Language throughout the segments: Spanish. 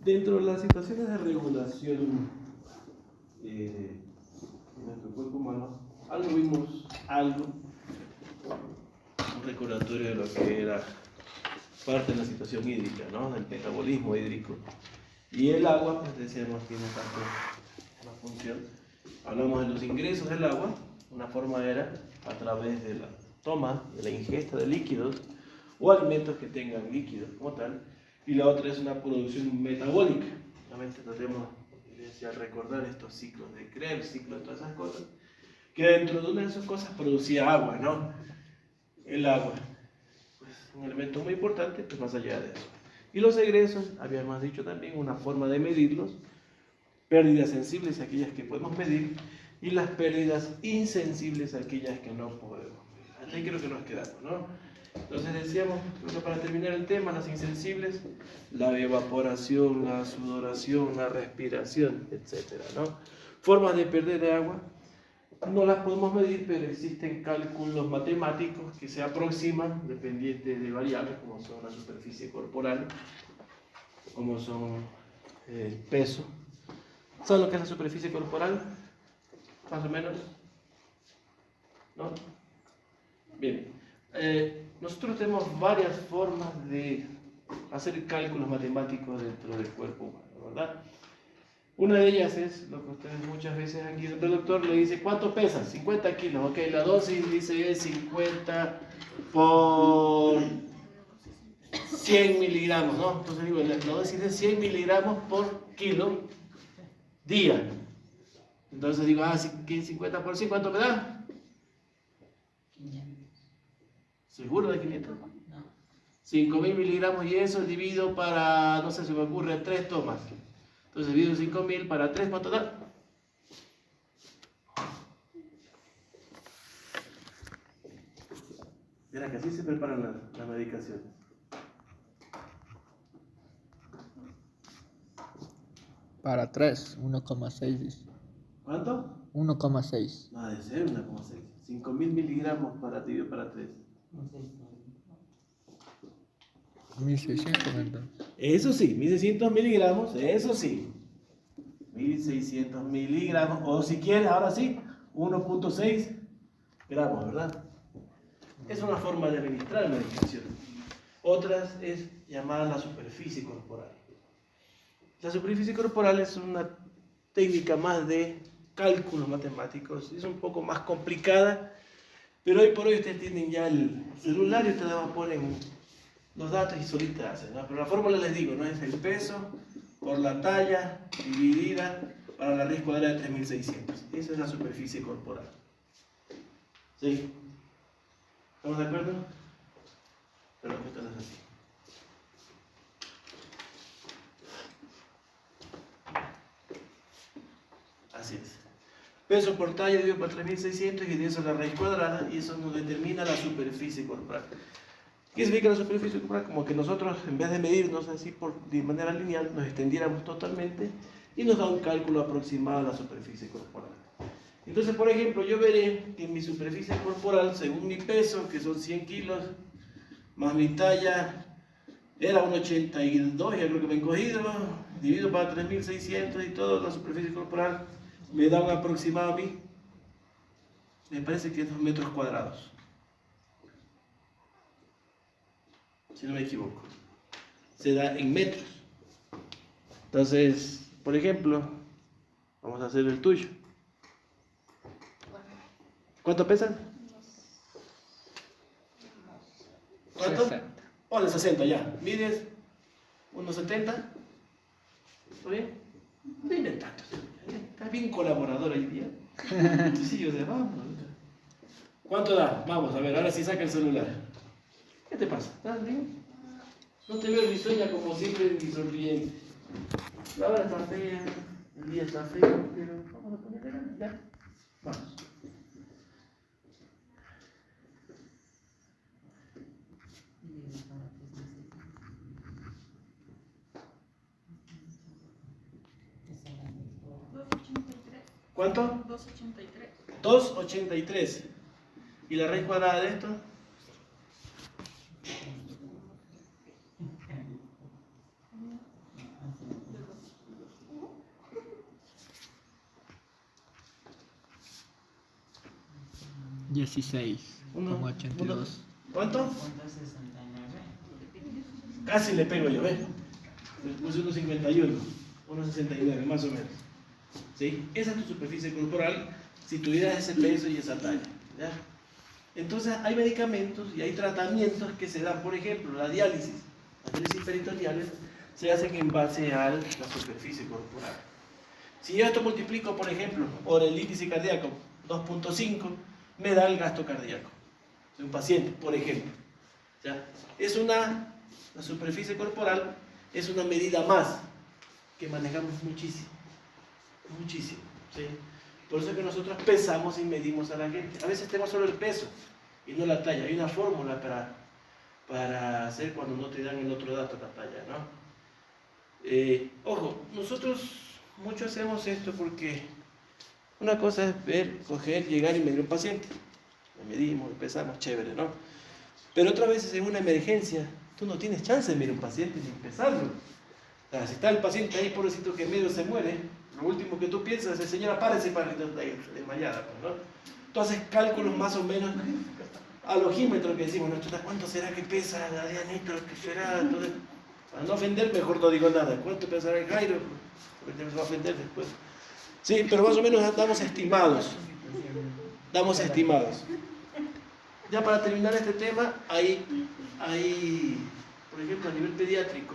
Dentro de las situaciones de regulación de nuestro cuerpo humano, un recordatorio de lo que era parte de la situación hídrica, ¿no? Del metabolismo hídrico. Y el agua, pues decíamos, tiene tanto una función. Hablamos de los ingresos del agua. Una forma era a través de la toma, de la ingesta de líquidos o alimentos que tengan líquidos como tal. Y la otra es una producción metabólica. Nuevamente tratemos de recordar estos ciclos de Krebs, ciclos de todas esas cosas, que dentro de una de esas cosas producía agua, ¿no? El agua, pues un elemento muy importante, pues más allá de eso. Y los egresos, habíamos dicho también, una forma de medirlos, pérdidas sensibles, aquellas que podemos medir, y las pérdidas insensibles, aquellas que no podemos medir. Hasta ahí creo que nos quedamos, ¿no? Entonces decíamos, creo que para terminar el tema, las insensibles, la evaporación, la sudoración, la respiración, etcétera, ¿no? Formas de perder de agua, no las podemos medir, pero existen cálculos matemáticos que se aproximan dependientes de variables como son la superficie corporal, como son el peso. ¿Saben lo que es la superficie corporal? Más o menos, ¿no? Bien. Nosotros tenemos varias formas de hacer cálculos matemáticos dentro del cuerpo humano, ¿verdad? Una de ellas es lo que ustedes muchas veces aquí el doctor le dice, ¿cuánto pesa? 50 kilos, ok, la dosis dice es 50 por 100 miligramos, ¿no? Entonces digo, la dosis es 100 miligramos por kilo día. Entonces digo, 50 por 100, ¿cuánto me da? ¿Seguro de 500? 5.000 miligramos y eso divido para, no sé, se me ocurre 3 tomas. Entonces divido 5.000 para 3, ¿cuánto da? Mira que así se preparan las medicaciones. Para 3, 1,6 dice. ¿Cuánto? 1,6. No, debe ser 1,6. 5.000 miligramos para dividido para 3. 1600 entonces. Eso sí, 1.600 miligramos, eso sí. 1.600 miligramos, o si quieres, ahora sí, 1,6 gramos, ¿verdad? Es una forma de administrar medicación. Otras es llamada la superficie corporal. La superficie corporal es una técnica más de cálculos matemáticos, es un poco más complicada, pero hoy por hoy ustedes tienen ya el celular y ustedes van a poner los datos y solita hacen, ¿no? Pero la fórmula les digo, ¿no? Es el peso por la talla dividida para la raíz cuadrada de 3.600. Esa es la superficie corporal. ¿Sí? ¿Estamos de acuerdo? Pero esto no es así. Así es. Peso por talla dividido por 3.600 y de eso la raíz cuadrada, y eso nos determina la superficie corporal. ¿Qué significa la superficie corporal? Como que nosotros, en vez de medirnos así de manera lineal, nos extendiéramos totalmente y nos da un cálculo aproximado de la superficie corporal. Entonces, por ejemplo, yo veré que mi superficie corporal, según mi peso, que son 100 kilos, más mi talla era un 82, ya creo que me he encogido, dividido para 3.600 y todo, la superficie corporal me da un aproximado a mí, me parece que es 2 metros cuadrados. Si no me equivoco, se da en metros. Entonces, por ejemplo, vamos a hacer el tuyo. ¿Cuánto pesan? ¿Cuánto? 60. Ponle 60 ya. ¿Mides 1,70? ¿Está bien? No inventando. Estás bien colaborador hoy día. Sí, yo sé, vamos. ¿Cuánto da? Vamos, a ver, ahora sí saca el celular. ¿Qué te pasa? ¿Estás bien? No te veo risueña como siempre ni sonriente. La hora está fea, el día está feo, pero vamos a ponerle ganas, ya. Vamos. ¿Cuánto? 2,83. 2,83. ¿Y la raíz cuadrada de esto? 16,82. ¿Cuánto? Casi le pego yo, ¿ves? Le puse 1,51, 1,69 más o menos. ¿Sí? Esa es tu superficie corporal si tuvieras ese peso y esa talla. ¿Ya? Entonces hay medicamentos y hay tratamientos que se dan, por ejemplo, las diálisis peritoneales se hacen en base a la superficie corporal. Si yo esto multiplico, por ejemplo, por el índice cardíaco 2,5, me da el gasto cardíaco de un paciente, por ejemplo. ¿Ya? La superficie corporal es una medida más que manejamos muchísimo, muchísimo. ¿Sí? Por eso es que nosotros pesamos y medimos a la gente. A veces tenemos solo el peso y no la talla. Hay una fórmula para hacer cuando no te dan el otro dato, la talla, ¿no? Ojo, nosotros mucho hacemos esto porque una cosa es ver, coger, llegar y medir un paciente. Le medimos, le pesamos, chévere, ¿no? Pero otras veces en una emergencia, tú no tienes chance de medir un paciente ni pesarlo. O sea, si está el paciente ahí, pobrecito, que en medio se muere, lo último que tú piensas es, señora, párese para desmayada, ¿no? Tú haces cálculos más o menos al ojímetro que decimos, ¿no? ¿Cuánto será que pesa la Dianita? ¿Qué será? Entonces, para no ofender, mejor no digo nada. ¿Cuánto pesará el Jairo? Porque se va a ofender después. Sí, pero más o menos damos estimados. Damos estimados. Ya para terminar este tema, hay, por ejemplo, a nivel pediátrico,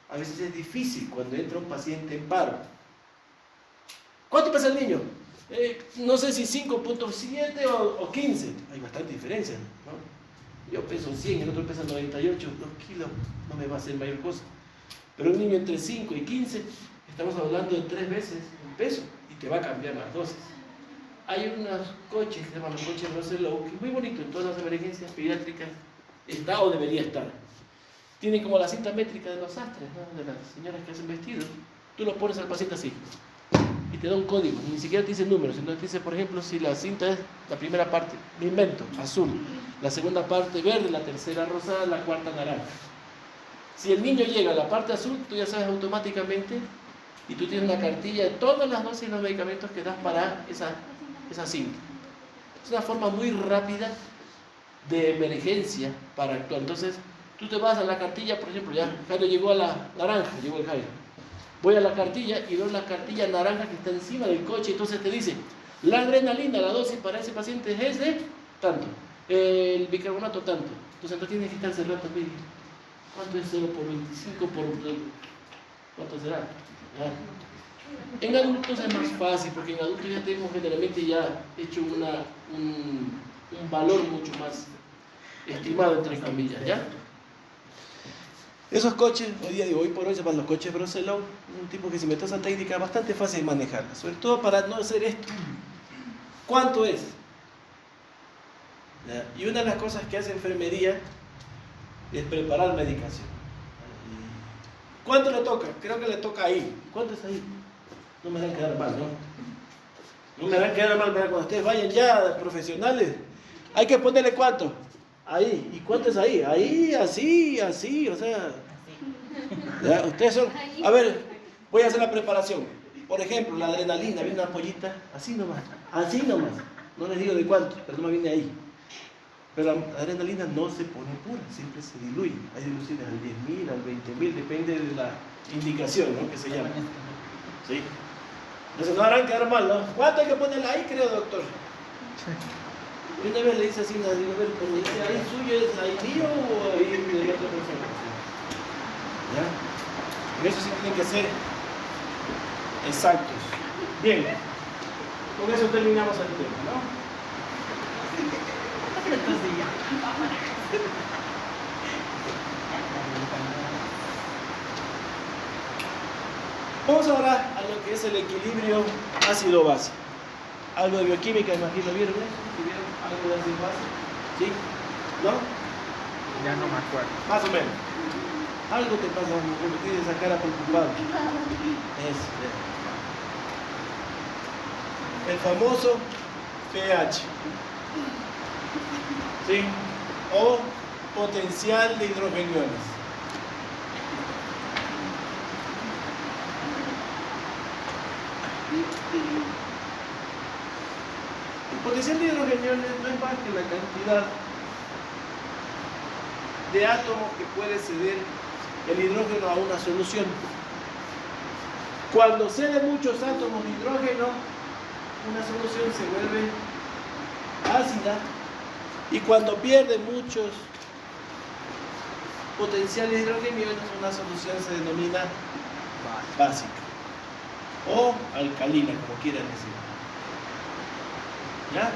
a veces es difícil cuando entra un paciente en paro. ¿Cuánto pesa el niño? No sé si 5,7 o 15. Hay bastante diferencia, ¿no? Yo peso 100, el otro pesa 98, 2 kilos, no me va a hacer mayor cosa. Pero un niño entre 5 y 15, estamos hablando de 3 veces el peso y te va a cambiar las dosis. Hay unos coches que se llaman los coches Russell Lowe, que es muy bonito en todas las emergencias pediátricas, está o debería estar. Tienen como la cinta métrica de los sastres, ¿no? De las señoras que hacen vestidos. Tú lo pones al paciente así y te da un código, ni siquiera te dice números, sino te dice, por ejemplo, si la cinta es la primera parte, me invento, azul, la segunda parte verde, la tercera rosada, la cuarta naranja. Si el niño llega a la parte azul, tú ya sabes automáticamente y tú tienes una cartilla de todas las dosis de los medicamentos que das para esa cinta. Es una forma muy rápida de emergencia para actuar. Entonces, tú te vas a la cartilla, por ejemplo, ya Jairo llegó a la naranja, llegó el Jairo. Voy a la cartilla y veo la cartilla naranja que está encima del coche, entonces te dice, la adrenalina, la dosis para ese paciente es de tanto, el bicarbonato tanto. Entonces tienes que estar cerrando, ¿cuánto es 0 por 25 por... ¿cuánto será? En adultos es más fácil, porque en adultos ya tenemos generalmente ya hecho un valor mucho más estimado, entre comillas, ¿ya? Esos coches, hoy por hoy se llaman los coches Russell Lowe, un tipo que se metió esa técnica bastante fácil de manejarla, sobre todo para no hacer esto. ¿Cuánto es? ¿Ya? Y una de las cosas que hace enfermería es preparar medicación. ¿Cuánto le toca? Creo que le toca ahí. ¿Cuánto es ahí? No me harán quedar mal, ¿no? No me harán quedar mal, cuando ustedes vayan ya profesionales, hay que ponerle cuánto. Ahí. ¿Y cuánto es ahí? Ahí, así, o sea... ¿Ya? Ustedes son... A ver, voy a hacer la preparación. Por ejemplo, la adrenalina, viene una pollita, así nomás. No les digo de cuánto, pero no me viene ahí. Pero la adrenalina no se pone pura, siempre se diluye. Hay diluciones al 10.000, al 20.000, depende de la indicación, ¿no? Que se llama. ¿Sí? Entonces no harán quedar mal, ¿no? ¿Cuánto hay que ponerle ahí, creo, doctor? Y una vez le dice así, digo, a ver, pero dice, ¿ahí suyo es ahí mío o ahí de la otra persona? ¿Ya? En eso sí tienen que ser exactos. Bien, con eso terminamos el tema, ¿no? Vamos ahora a lo que es el equilibrio ácido-base. Algo de bioquímica, imagino, ¿vieron eso? ¿Vieron algo de ácido-base? ¿Sí? ¿No? Ya no me acuerdo. Más o menos. Algo te pasa, me tienes esa cara preocupada. El famoso pH. ¿Sí? O potencial de hidrogeniones. El potencial de hidrogenio no es más que la cantidad de átomos que puede ceder el hidrógeno a una solución. Cuando cede muchos átomos de hidrógeno, una solución se vuelve ácida, y cuando pierde muchos potenciales hidrogeniosos, una solución se denomina básica o alcalina, como quieran decir. ¿Ya?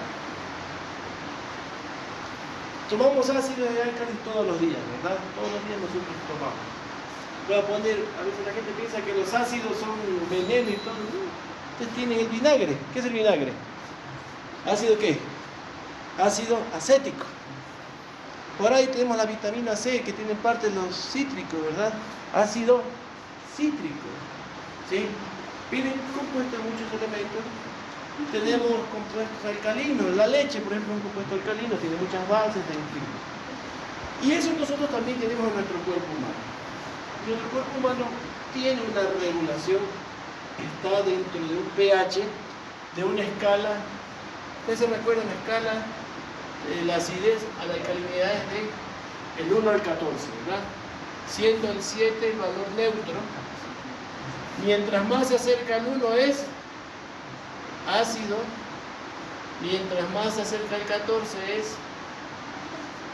Tomamos ácidos y álcalis todos los días, ¿verdad? Todos los días nosotros tomamos. Voy a poner, a veces la gente piensa que los ácidos son veneno y todo. Ustedes tienen el vinagre. ¿Qué es el vinagre? ¿Ácido qué? Ácido acético. Por ahí tenemos la vitamina C, que tiene parte de los cítricos, ¿verdad? Ácido cítrico. ¿Sí? Vienen compuestos de muchos elementos. Tenemos compuestos alcalinos. La leche, por ejemplo, es un compuesto alcalino, tiene muchas bases, en fin. Y eso nosotros también tenemos en nuestro cuerpo humano. Nuestro cuerpo humano tiene una regulación que está dentro de un pH, de una escala. Ustedes se recuerdan la escala de la acidez a la alcalinidad es de el 1 al 14, ¿verdad? Siendo el 7 el valor neutro. Mientras más se acerca al 1 es ácido, mientras más se acerca al 14 es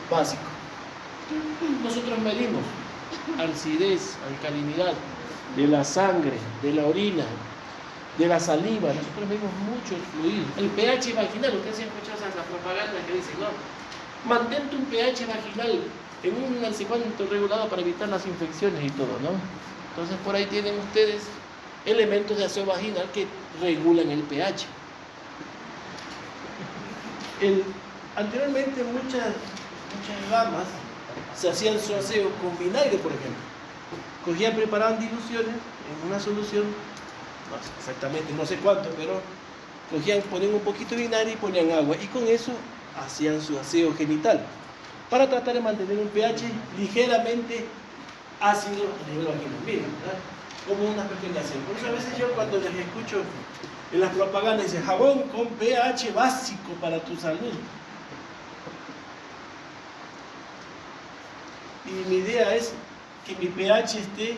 básico. Nosotros medimos acidez, alcalinidad de la sangre, de la orina, de la saliva. Nosotros medimos mucho el fluido. El pH vaginal, ustedes han escuchado esas propagandas que dicen, no, mantente un pH vaginal en un no sé cuánto regulado para evitar las infecciones y todo, ¿no? Entonces por ahí tienen ustedes elementos de aseo vaginal que regulan el pH. Anteriormente muchas damas se hacían su aseo con vinagre, por ejemplo. Cogían, preparaban diluciones en una solución, no sé exactamente, no sé cuánto, pero ponían un poquito de vinagre y ponían agua, y con eso hacían su aseo genital, para tratar de mantener un pH ligeramente ácido a nivel vaginal. Miren, ¿verdad? Como una pequeña aseo. Por eso a veces yo cuando les escucho en las propagandas dice jabón con pH básico para tu salud. Y mi idea es que mi pH esté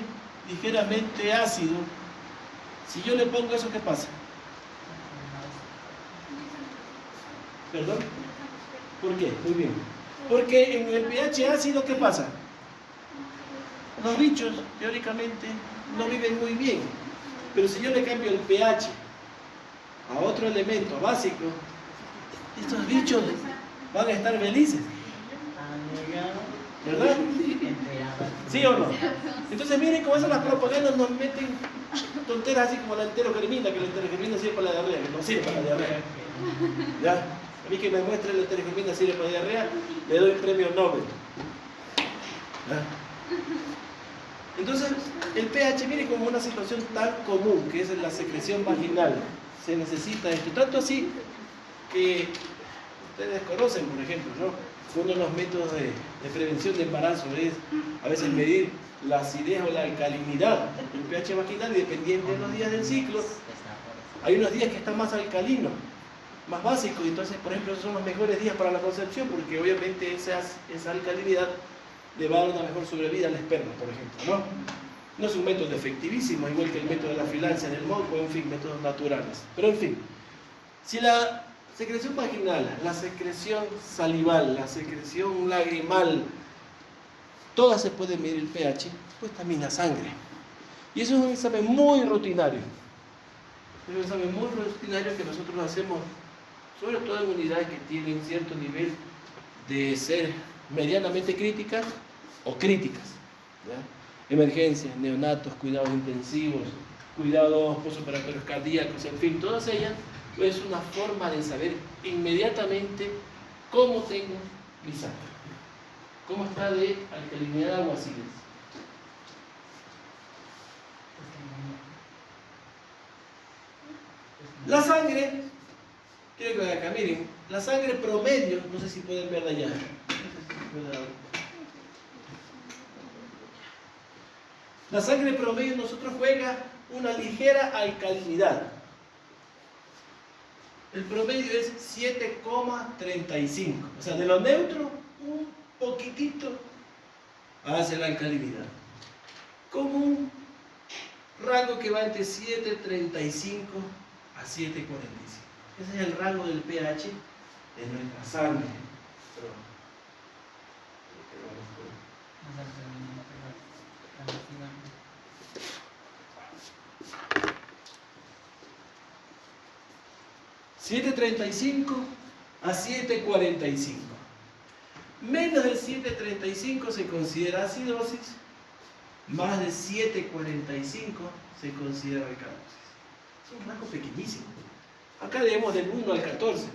ligeramente ácido. Si yo le pongo eso, ¿qué pasa? ¿Perdón? ¿Por qué? Muy bien. Porque en el pH ácido, ¿qué pasa? Los bichos, teóricamente, no viven muy bien. Pero si yo le cambio el pH a otro elemento básico, estos bichos van a estar felices. ¿Verdad? ¿Sí o no? Entonces miren cómo esas las propagandas nos meten tonteras así como la enterogermina, que la enterogermina sirve para la diarrea, que no sirve para la diarrea. ¿Ya? A mí que me muestre la enterogermina sirve para la diarrea, le doy premio Nobel. ¿Ya? Entonces, el pH, miren como una situación tan común, que es la secreción vaginal. Se necesita esto, tanto así que ustedes conocen, por ejemplo, ¿no? Uno de los métodos de prevención de embarazo es a veces medir la acidez o la alcalinidad del pH vaginal, y dependiendo de los días del ciclo, hay unos días que está más alcalino, más básico, y entonces, por ejemplo, esos son los mejores días para la concepción, porque obviamente esa alcalinidad le va a dar una mejor sobrevida al esperma, por ejemplo, ¿no? No es un método efectivísimo, igual que el método de la filancia en el moco, en fin, métodos naturales. Pero en fin, si la secreción vaginal, la secreción salival, la secreción lagrimal, todas se pueden medir el pH, pues también la sangre. Y eso es un examen muy rutinario. Es un examen muy rutinario que nosotros hacemos, sobre todo en unidades que tienen cierto nivel de ser medianamente críticas o críticas, ¿ya? Emergencias, neonatos, cuidados intensivos, cuidados postoperatorios cardíacos, en fin, todas ellas es una forma de saber inmediatamente cómo tengo mi sangre, cómo está de alcalinidad o acidez. La sangre, quiero que acá miren, la sangre promedio, no sé si pueden verla ya. La sangre promedio nosotros juega una ligera alcalinidad. el promedio es 7,35. O sea, de lo neutro, un poquitito hacia la alcalinidad. Con un rango que va entre 7,35 a 7,45. Ese es el rango del pH de nuestra sangre. ¿7,35 a 7,45? Menos de 7,35 se considera acidosis, más de 7,45 se considera alcalosis. Es un rango pequeñísimo. Acá debemos del 1 al 14.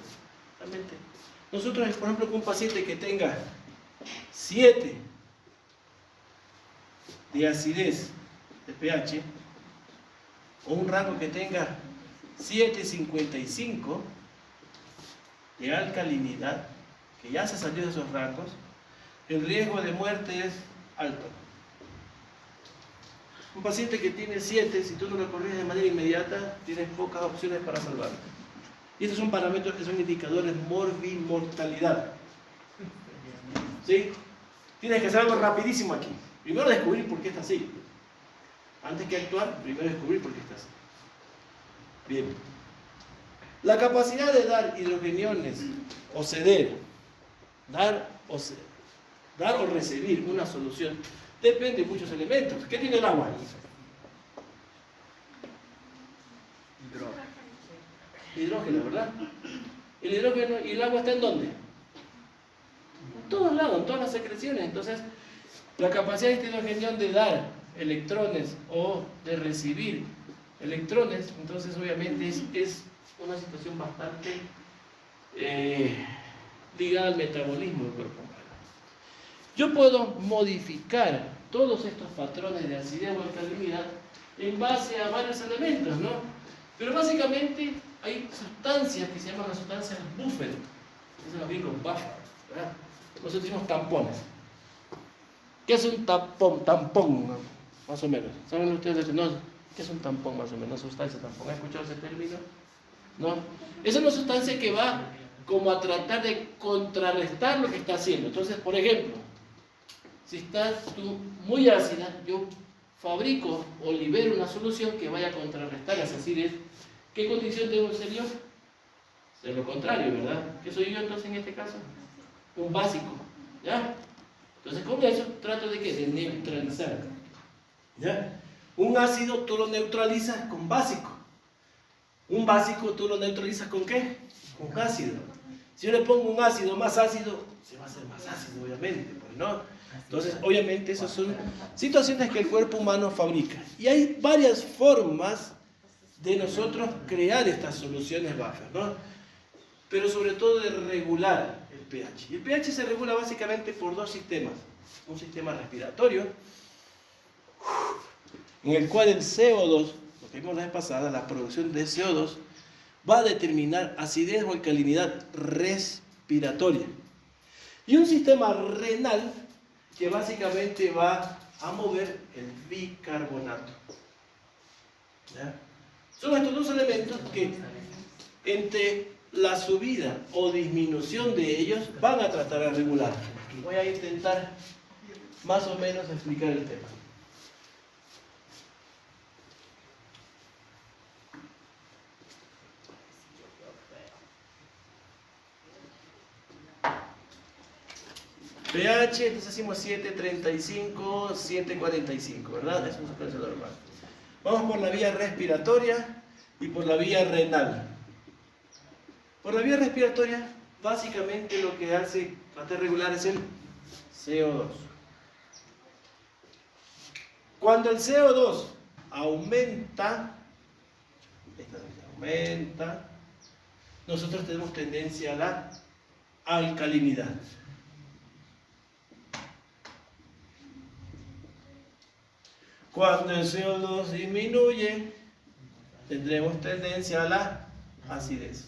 Realmente. Nosotros, por ejemplo, con un paciente que tenga 7 de acidez de pH, o un rango que tenga 7,55 de alcalinidad, que ya se salió de esos rangos, el riesgo de muerte es alto. Un paciente que tiene 7, si tú no lo corriges de manera inmediata, tienes pocas opciones para salvarlo. Y estos son parámetros que son indicadores de morbimortalidad. ¿Sí? Tienes que hacer algo rapidísimo aquí. Primero descubrir por qué está así. Antes que actuar, primero descubrir por qué está así. Bien. La capacidad de dar hidrogeniones o ceder, dar o recibir una solución, depende de muchos elementos. ¿Qué tiene el agua? Hidrógeno, ¿verdad? El hidrógeno y el agua está ¿en dónde? En todos lados, en todas las secreciones. Entonces, la capacidad de este hidrogenión de dar electrones o de recibir electrones, entonces obviamente es una situación bastante ligada al metabolismo del cuerpo humano. Yo puedo modificar todos estos patrones de acidez o alcalinidad en base a varios elementos, ¿no? Pero básicamente hay sustancias que se llaman las sustancias buffer, eso los gringos buffer, ¿verdad? Nosotros decimos tampones. ¿Qué es un tampón? Tampón, más o menos. ¿Saben ustedes? No, ¿qué es un tampón más o menos? Una sustancia tampón. ¿Han escuchado ese término? ¿No? Es una sustancia que va como a tratar de contrarrestar lo que está haciendo. Entonces, por ejemplo, si estás tú muy ácida, yo fabrico o libero una solución que vaya a contrarrestar esa acidez. ¿Qué condición tengo que ser yo? Ser lo contrario, ¿verdad? ¿Qué soy yo entonces en este caso? Un básico, ¿ya? Entonces con eso trato de ¿qué? De neutralizar, ¿ya? Un ácido tú lo neutralizas con básico. Un básico tú lo neutralizas ¿con qué? Con ácido. Si yo le pongo un ácido más ácido, se va a hacer más ácido, obviamente, pues, ¿no? Entonces, obviamente, esas son situaciones que el cuerpo humano fabrica. Y hay varias formas de nosotros crear estas soluciones bajas, ¿no? Pero sobre todo de regular el pH. Y el pH se regula básicamente por dos sistemas. Un sistema respiratorio, en el cual el CO2, lo que vimos la vez pasada, la producción de CO2, va a determinar acidez o alcalinidad respiratoria. Y un sistema renal que básicamente va a mover el bicarbonato. ¿Ya? Son estos dos elementos que entre la subida o disminución de ellos van a tratar de regular. Voy a intentar más o menos explicar el tema. pH, entonces hicimos 7,35, 7,45, ¿verdad? Es una sustancia normal. Vamos por la vía respiratoria y por la vía renal. Por la vía respiratoria, básicamente lo que hace trata de regular es el CO2. Cuando el CO2 aumenta, nosotros tenemos tendencia a la alcalinidad. Cuando el CO2 disminuye, tendremos tendencia a la acidez.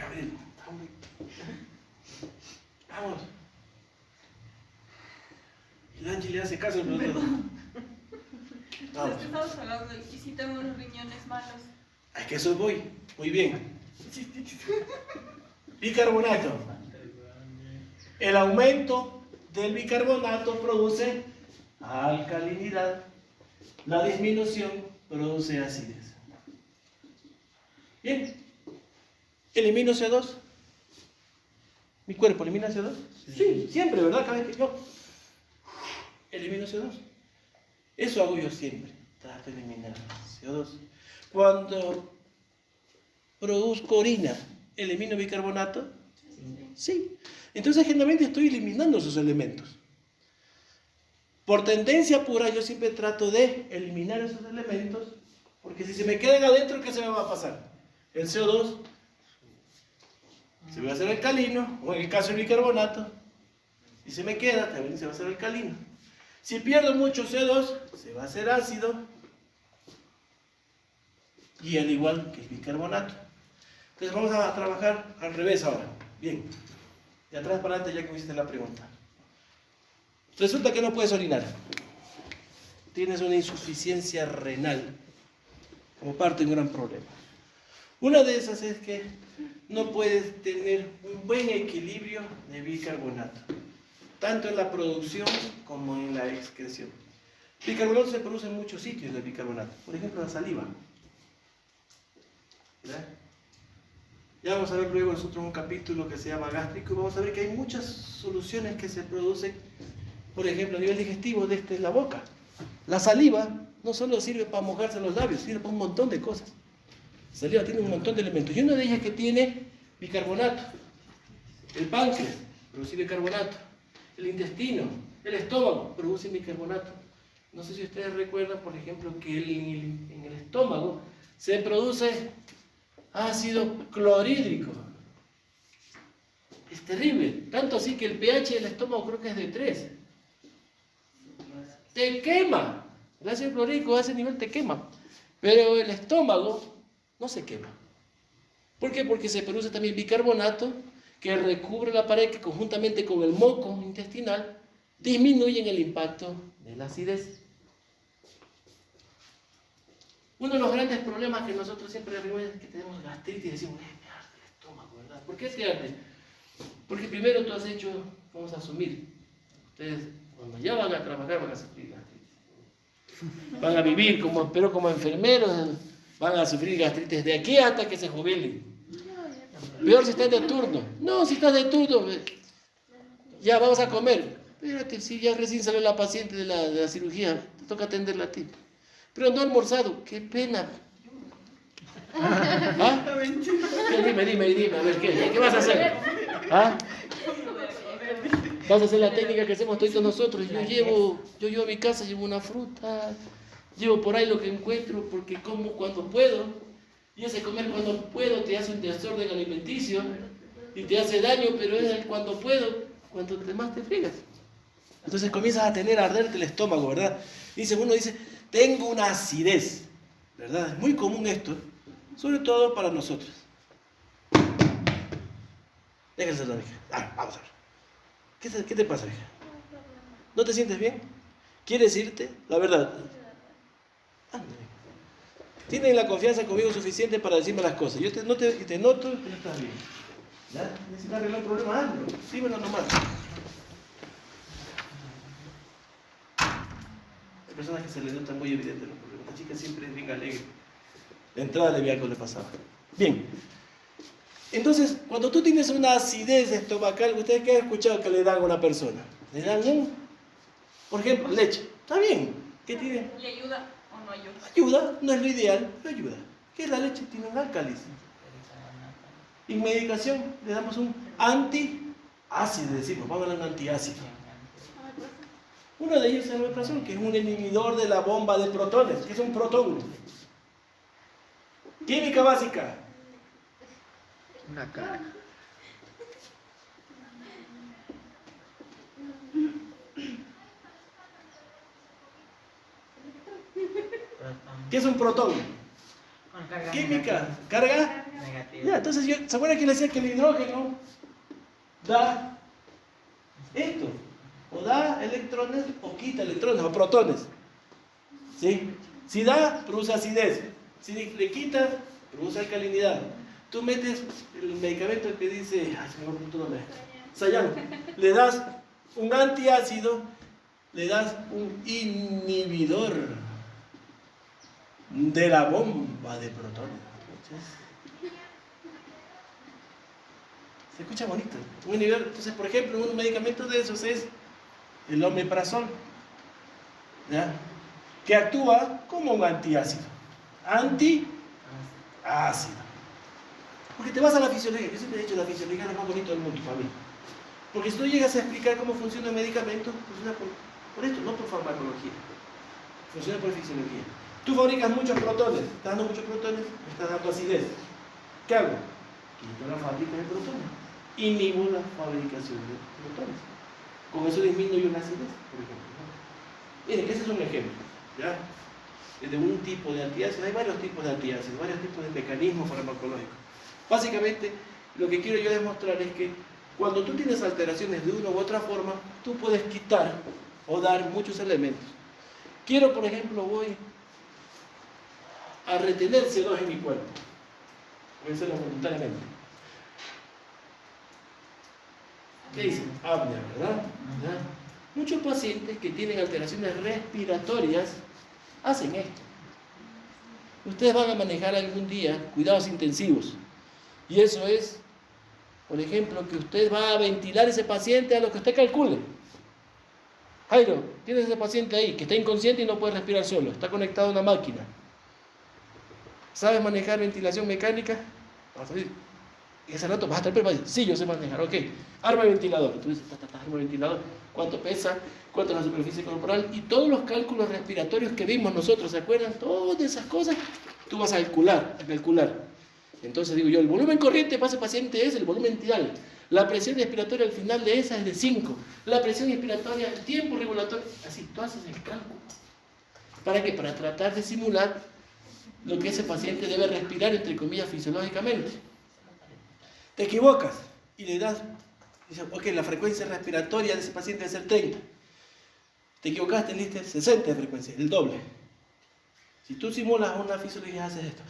Gabriel. Vamos. El Angie le hace caso al productor. Vamos. Es que estamos hablando de que si tengo unos riñones malos. A que eso voy. Muy bien. Bicarbonato. El aumento del bicarbonato produce alcalinidad. La disminución produce acidez. Bien. ¿Elimino CO2? ¿Mi cuerpo elimina CO2? Sí, siempre, ¿verdad? Cada vez que yo elimino CO2. Eso hago yo siempre. Trato de eliminar CO2. Cuando produzco orina, ¿elimino bicarbonato? Sí. Entonces, generalmente estoy eliminando esos elementos. Por tendencia pura, yo siempre trato de eliminar esos elementos, porque si se me quedan adentro, ¿qué se me va a pasar? El CO2 se va a hacer alcalino, o en el caso del bicarbonato, si se me queda, también se va a hacer alcalino. Si pierdo mucho CO2, se va a hacer ácido, y al igual que el bicarbonato. Entonces vamos a trabajar al revés ahora. Bien, de atrás para adelante ya que me hiciste la pregunta. Resulta que no puedes orinar. Tienes una insuficiencia renal como parte de un gran problema. Una de esas es que no puedes tener un buen equilibrio de bicarbonato, tanto en la producción como en la excreción. Bicarbonato se produce en muchos sitios de bicarbonato, por ejemplo la saliva. ¿Verdad? Ya vamos a ver luego nosotros un capítulo que se llama gástrico y vamos a ver que hay muchas soluciones que se producen, por ejemplo a nivel digestivo desde la boca. La saliva no solo sirve para mojarse los labios, sirve para un montón de cosas. La saliva tiene un montón de elementos y una de ellas que tiene bicarbonato. El páncreas produce bicarbonato, el intestino, el estómago produce bicarbonato. No sé si ustedes recuerdan, por ejemplo, que en el estómago se produce ácido clorhídrico. Es terrible, tanto así que el pH del estómago creo que es de 3. Te quema. El ácido clorhídrico a ese nivel te quema. Pero el estómago no se quema. ¿Por qué? Porque se produce también bicarbonato que recubre la pared que conjuntamente con el moco intestinal disminuyen el impacto de la acidez. Uno de los grandes problemas que nosotros siempre vemos es que tenemos gastritis y decimos, me arde el estómago, ¿verdad? ¿Por qué te arde? Porque primero tú has hecho, vamos a asumir, ustedes cuando ya van a trabajar van a sufrir gastritis. Van a vivir pero como enfermeros van a sufrir gastritis de aquí hasta que se jubilen. Peor si estás de turno. No, si estás de turno, ya vamos a comer. Espérate, si ya recién salió la paciente de la cirugía, te toca atenderla a ti. Pero no ha almorzado, qué pena. ¿Ah? Dime, a ver, ¿qué vas a hacer? ¿Ah? Vas a hacer la técnica que hacemos todos nosotros. Yo llevo a mi casa, llevo una fruta, llevo por ahí lo que encuentro, porque como cuando puedo. Y ese comer cuando puedo te hace un desorden alimenticio y te hace daño, pero es el cuando puedo, cuando más te friegas. Entonces comienzas a tener a arderte el estómago, ¿verdad? Uno dice, tengo una acidez, ¿verdad? Es muy común esto, sobre todo para nosotros. Déjense la hija. Vamos a ver. ¿Qué te pasa, hija? ¿No te sientes bien? ¿Quieres irte? La verdad. Ándale. Tienen la confianza conmigo suficiente para decirme las cosas. Yo te noto que no estás bien. ¿Ya? Necesitas arreglar el problema, hazlo. Dímelo nomás. Hay personas que se les nota muy evidente los problemas. La chica siempre es bien alegre. La entrada de viaje le pasaba. Bien. Entonces, cuando tú tienes una acidez estomacal, ¿ustedes qué han escuchado que le dan a una persona? Le dan por ejemplo, leche. ¿Está bien? ¿Qué tiene? ¿Y ayuda o no ayuda? Ayuda, no es lo ideal, pero ayuda. ¿Qué es la leche? Tiene un álcalis. En medicación le damos un antiácido, decimos, vamos a dar un antiácido. Uno de ellos es el omeprazol, que es un inhibidor de la bomba de protones, que es un protón. Química básica. Una cara. ¿Qué es un protón? Química. ¿Carga? Ya, entonces ¿se acuerdan que le decía que el hidrógeno da esto? O da electrones o quita electrones o protones. ¿Sí? Si da, produce acidez. Si le quitas, produce alcalinidad. Tú metes el medicamento que dice, ay, se me olvidó tu nombre, Sayán, le das un antiácido, le das un inhibidor de la bomba de protones. Se escucha bonito. Un inhibidor. Entonces, por ejemplo, un medicamento de esos es el omeprazol, ¿ya? Que actúa como un antiácido. Antiácido. Porque te vas a la fisiología. Yo siempre he dicho, la fisiología es lo más bonito del mundo para mí. Porque si tú llegas a explicar cómo funciona el medicamento, funciona por esto, no por farmacología. Funciona por fisiología. Tú fabricas muchos protones. Estás dando muchos protones, me estás dando acidez. ¿Qué hago? Quito la fábrica de protones. Inhibo la fabricación de protones. Con eso disminuyo la acidez, por ejemplo. Miren, ese es un ejemplo. ¿Ya? De un tipo de antiácido. Hay varios tipos de antiácidos, varios tipos de mecanismos farmacológicos. Básicamente, lo que quiero yo demostrar es que cuando tú tienes alteraciones de una u otra forma, tú puedes quitar o dar muchos elementos. Quiero, por ejemplo, voy a retener CO2 en mi cuerpo. Voy a hacerlo voluntariamente. ¿Qué dicen? Apnea, ¿verdad? ¿verdad? Muchos pacientes que tienen alteraciones respiratorias hacen esto. Ustedes van a manejar algún día cuidados intensivos. Y eso es, por ejemplo, que usted va a ventilar a ese paciente a lo que usted calcule. Jairo, tienes ese paciente ahí que está inconsciente y no puede respirar solo. Está conectado a una máquina. ¿Sabes manejar ventilación mecánica? Vas a decir, y ese rato vas a estar preparado. Sí, yo sé manejar. Ok, arma el ventilador. Tú dices, arma el ventilador. ¿Cuánto pesa? ¿Cuánto es la superficie corporal? Y todos los cálculos respiratorios que vimos nosotros, ¿se acuerdan? Todas esas cosas, tú vas a calcular. Entonces digo yo, el volumen corriente para ese paciente es el volumen tidal. La presión respiratoria al final de esa es de 5. La presión respiratoria, el tiempo regulatorio, así, tú haces el cálculo. ¿Para qué? Para tratar de simular lo que ese paciente debe respirar, entre comillas, fisiológicamente. Te equivocas y le das, dices, ok, la frecuencia respiratoria de ese paciente debe ser 30. Te equivocaste, le diste 60 de frecuencia, el doble. Si tú simulas una fisiología, haces esto.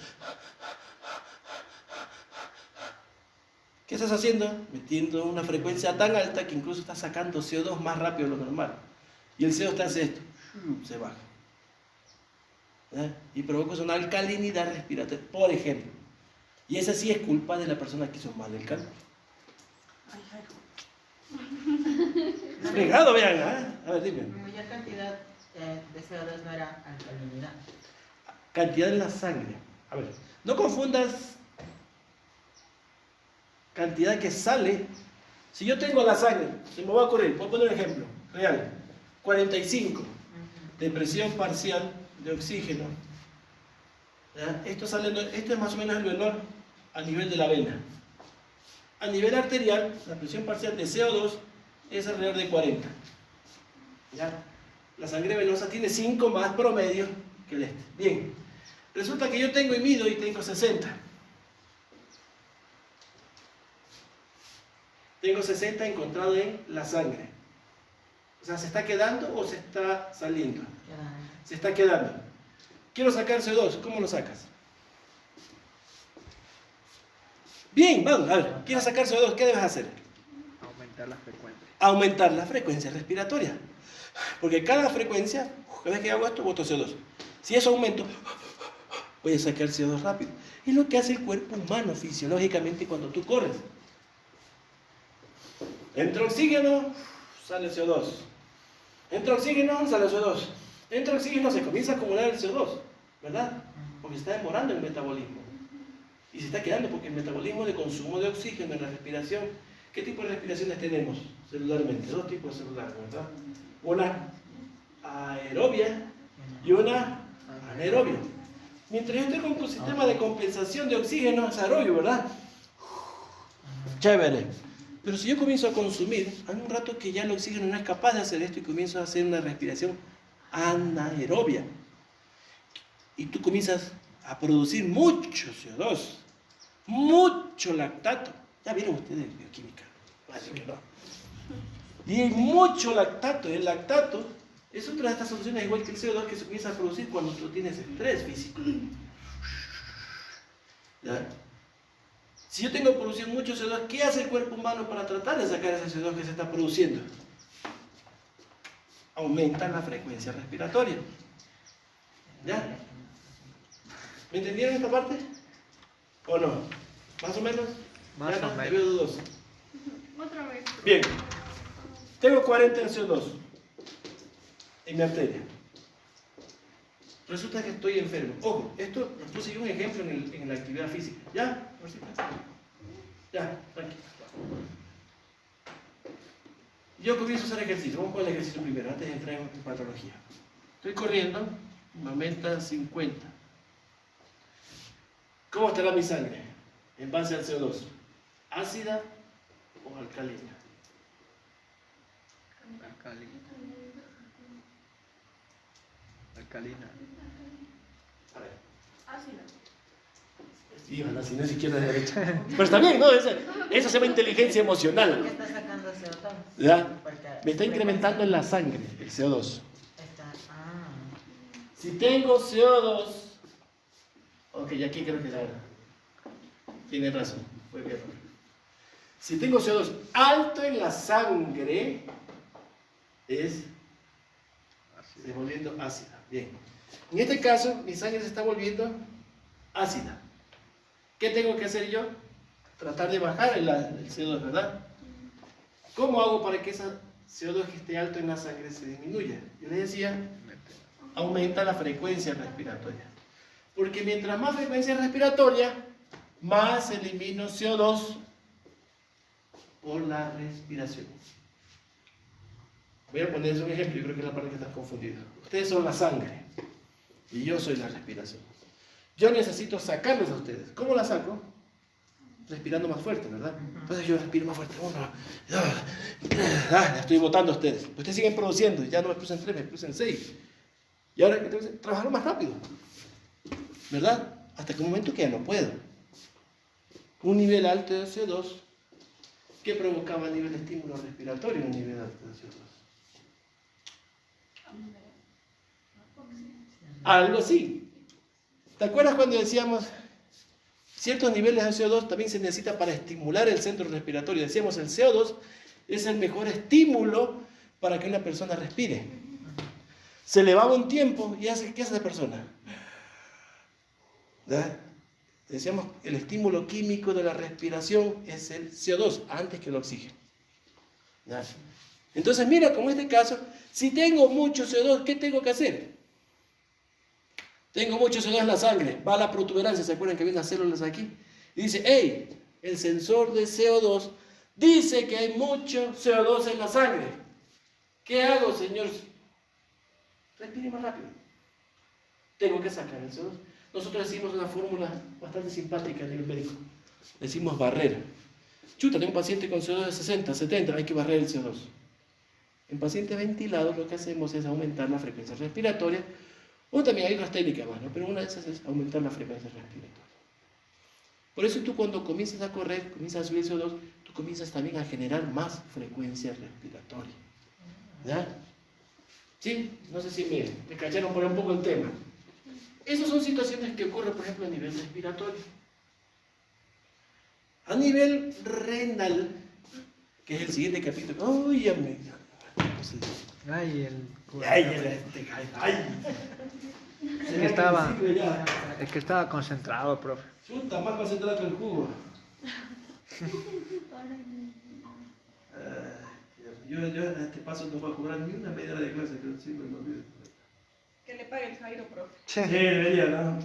¿Qué estás haciendo? Metiendo una frecuencia tan alta que incluso estás sacando CO2 más rápido de lo normal. Y el CO2 te hace esto, se baja. ¿Eh? Y provoca una alcalinidad respiratoria, por ejemplo. Y esa sí es culpa de la persona que hizo mal el cálculo. Es fregado, vean, ¿eh? A ver, dime. Mi mayor cantidad de CO2 no era alcalinidad. Cantidad en la sangre. A ver, no confundas cantidad que sale. Si yo tengo la sangre, se me va a ocurrir, voy a poner un ejemplo real, 45 de presión parcial de oxígeno. ¿Ya? Esto es más o menos el valor a nivel de la vena. A nivel arterial, la presión parcial de CO2 es alrededor de 40. ¿Ya? La sangre venosa tiene 5 más promedio que el este. Bien, resulta que yo tengo y mido y tengo 60. Tengo 60 encontrado en la sangre. O sea, ¿se está quedando o se está saliendo? Se está quedando. Quiero sacar CO2. ¿Cómo lo sacas? Bien, vamos, a ver. Quiero sacar CO2. ¿Qué debes hacer? Aumentar la frecuencia. Aumentar la frecuencia respiratoria. Porque cada frecuencia, cada vez que hago esto, boto CO2. Si eso aumento, voy a sacar CO2 rápido. Es lo que hace el cuerpo humano fisiológicamente cuando tú corres. Entra oxígeno, sale CO2. Entra oxígeno, sale CO2. Entra oxígeno, se comienza a acumular el CO2, ¿verdad? Porque está demorando el metabolismo. Y se está quedando porque el metabolismo de consumo de oxígeno en la respiración, ¿qué tipo de respiraciones tenemos celularmente? Dos tipos de celulares, ¿verdad? Una aerobia y una anaerobia. Mientras yo estoy con un sistema de compensación de oxígeno, es aerobio, ¿verdad? Chévere. Pero si yo comienzo a consumir, hay un rato que ya el oxígeno no es capaz de hacer esto y comienzo a hacer una respiración anaerobia. Y tú comienzas a producir mucho CO2, mucho lactato. Ya vieron ustedes bioquímica, vale que no. Y hay mucho lactato. El lactato Es otra de estas soluciones, igual que el CO2, que se comienza a producir cuando tú tienes estrés físico. ¿Ya? Si yo tengo producido mucho CO2, ¿qué hace el cuerpo humano para tratar de sacar ese CO2 que se está produciendo? Aumenta la frecuencia respiratoria. ¿Ya? ¿Me entendieron esta parte? ¿O no? ¿Más o menos? Más o Te menos. veo dudoso. Otra vez. Bien. Tengo 40 en CO2 en mi arteria. Resulta que estoy enfermo. Ojo, esto nos puse yo un ejemplo en la actividad física. ¿Ya? Rosita? Ya, tranquilo. Yo comienzo a hacer ejercicio. Vamos con el ejercicio primero, antes de entrar en patología. Estoy corriendo, me aumenta 50. ¿Cómo estará mi sangre en base al CO2? ¿Ácida o alcalina? Alcalina. Alcalina. A ver. Ácida. Sí, ojalá, si no es izquierda de derecha. Pero está bien, ¿no? Eso se llama inteligencia ¿Por qué emocional. está sacando CO2? ¿Ya? Porque Me está incrementando en la sangre el CO2. Está, ah. Si tengo CO2... Ok, aquí creo que ya... Tiene razón, fue mi error. Si tengo CO2 alto en la sangre, es... Se está volviendo ácida. Bien. En este caso, mi sangre se está volviendo ácida. ¿Qué tengo que hacer yo? Tratar de bajar el CO2, ¿verdad? ¿Cómo hago para que ese CO2 que esté alto en la sangre se disminuya? Yo les decía, aumenta la frecuencia respiratoria. Porque mientras más frecuencia respiratoria, más elimino CO2 por la respiración. Voy a ponerles un ejemplo, yo creo que es la parte que están confundidos. Ustedes son la sangre y yo soy la respiración. Yo necesito sacarlos a ustedes. ¿Cómo la saco? Respirando más fuerte, ¿verdad? Entonces yo respiro más fuerte. La estoy botando a ustedes. Ustedes siguen produciendo. Ya no me puse en 3, me puse en 6. Y ahora tengo que trabajar más rápido. ¿Verdad? Hasta que un momento que ya no puedo. Un nivel alto de CO2 que provocaba a nivel de estímulo respiratorio un nivel alto de CO2. Algo así. ¿Te acuerdas cuando decíamos ciertos niveles de CO2 también se necesita para estimular el centro respiratorio? Decíamos el CO2 es el mejor estímulo para que una persona respire. Se le va un tiempo y ¿qué hace esa persona? ¿Ya? Decíamos el estímulo químico de la respiración es el CO2 antes que el oxígeno. ¿Ya? Entonces mira, como en este caso, si tengo mucho CO2, ¿qué tengo que hacer? Tengo mucho CO2 en la sangre, va a la protuberancia, ¿se acuerdan que había unas células aquí? Y dice, hey, el sensor de CO2 dice que hay mucho CO2 en la sangre. ¿Qué hago, señor? Respire más rápido. Tengo que sacar el CO2. Nosotros decimos una fórmula bastante simpática a nivel médico. Decimos barrera. Chuta, tengo un paciente con CO2 de 60, 70, hay que barrer el CO2. En pacientes ventilados lo que hacemos es aumentar la frecuencia respiratoria. O también hay otras técnicas más, ¿no? Pero una de esas es aumentar la frecuencia respiratoria. Por eso tú cuando comienzas a correr, comienzas a subir el CO2, tú comienzas también a generar más frecuencia respiratoria. ¿Ya? ¿Sí? No sé si me cacharon por un poco el tema. Esas son situaciones que ocurren, por ejemplo, a nivel respiratorio. A nivel renal, que es el siguiente capítulo. ¡Ay, amigo! Ay, es que estaba concentrado, profe. Chuta, más concentrado que el jugo. Yo a este paso no voy a cobrar ni una media hora de clase, que siempre me olvido. Que le pague el Jairo, profe. Sí, debería, ¿no?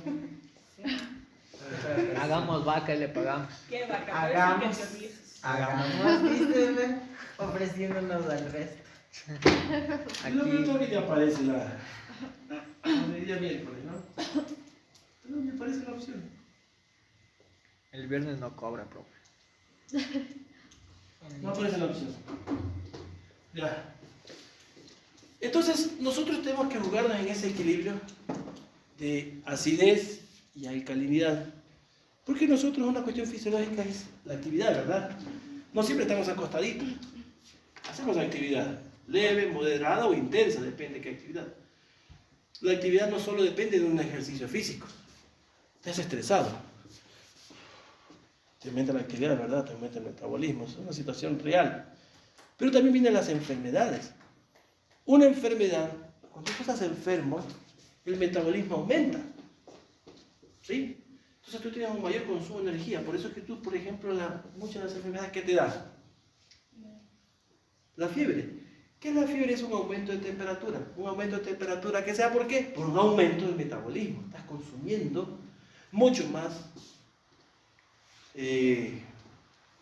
Hagamos vaca y le pagamos. ¿Qué vaca? Hagamos. Parece que te olvides. Hagamos, ¿viste, ve? Ofreciéndonos al resto. Y lo peor que ya aparece la día miércoles, ¿no? Pero me parece la opción. El viernes no cobra, profe. No aparece la opción. Ya. Entonces, nosotros tenemos que jugarnos en ese equilibrio de acidez y alcalinidad. Porque nosotros una cuestión fisiológica es la actividad, ¿verdad? No siempre estamos acostaditos. Hacemos actividad. leve, moderada o intensa, depende de qué actividad. La actividad no solo depende de un ejercicio físico. Estás estresado. Te aumenta la actividad, ¿verdad? Te aumenta el metabolismo. Es una situación real. Pero también vienen las enfermedades. Una enfermedad, cuando tú estás enfermo, el metabolismo aumenta. ¿Sí? Entonces tú tienes un mayor consumo de energía. Por eso es que tú, por ejemplo, muchas de las enfermedades que te dan. La fiebre. ¿Qué es la fiebre? Es un aumento de temperatura. Un aumento de temperatura, ¿qué sea por qué? Por un aumento del metabolismo. Estás consumiendo mucho más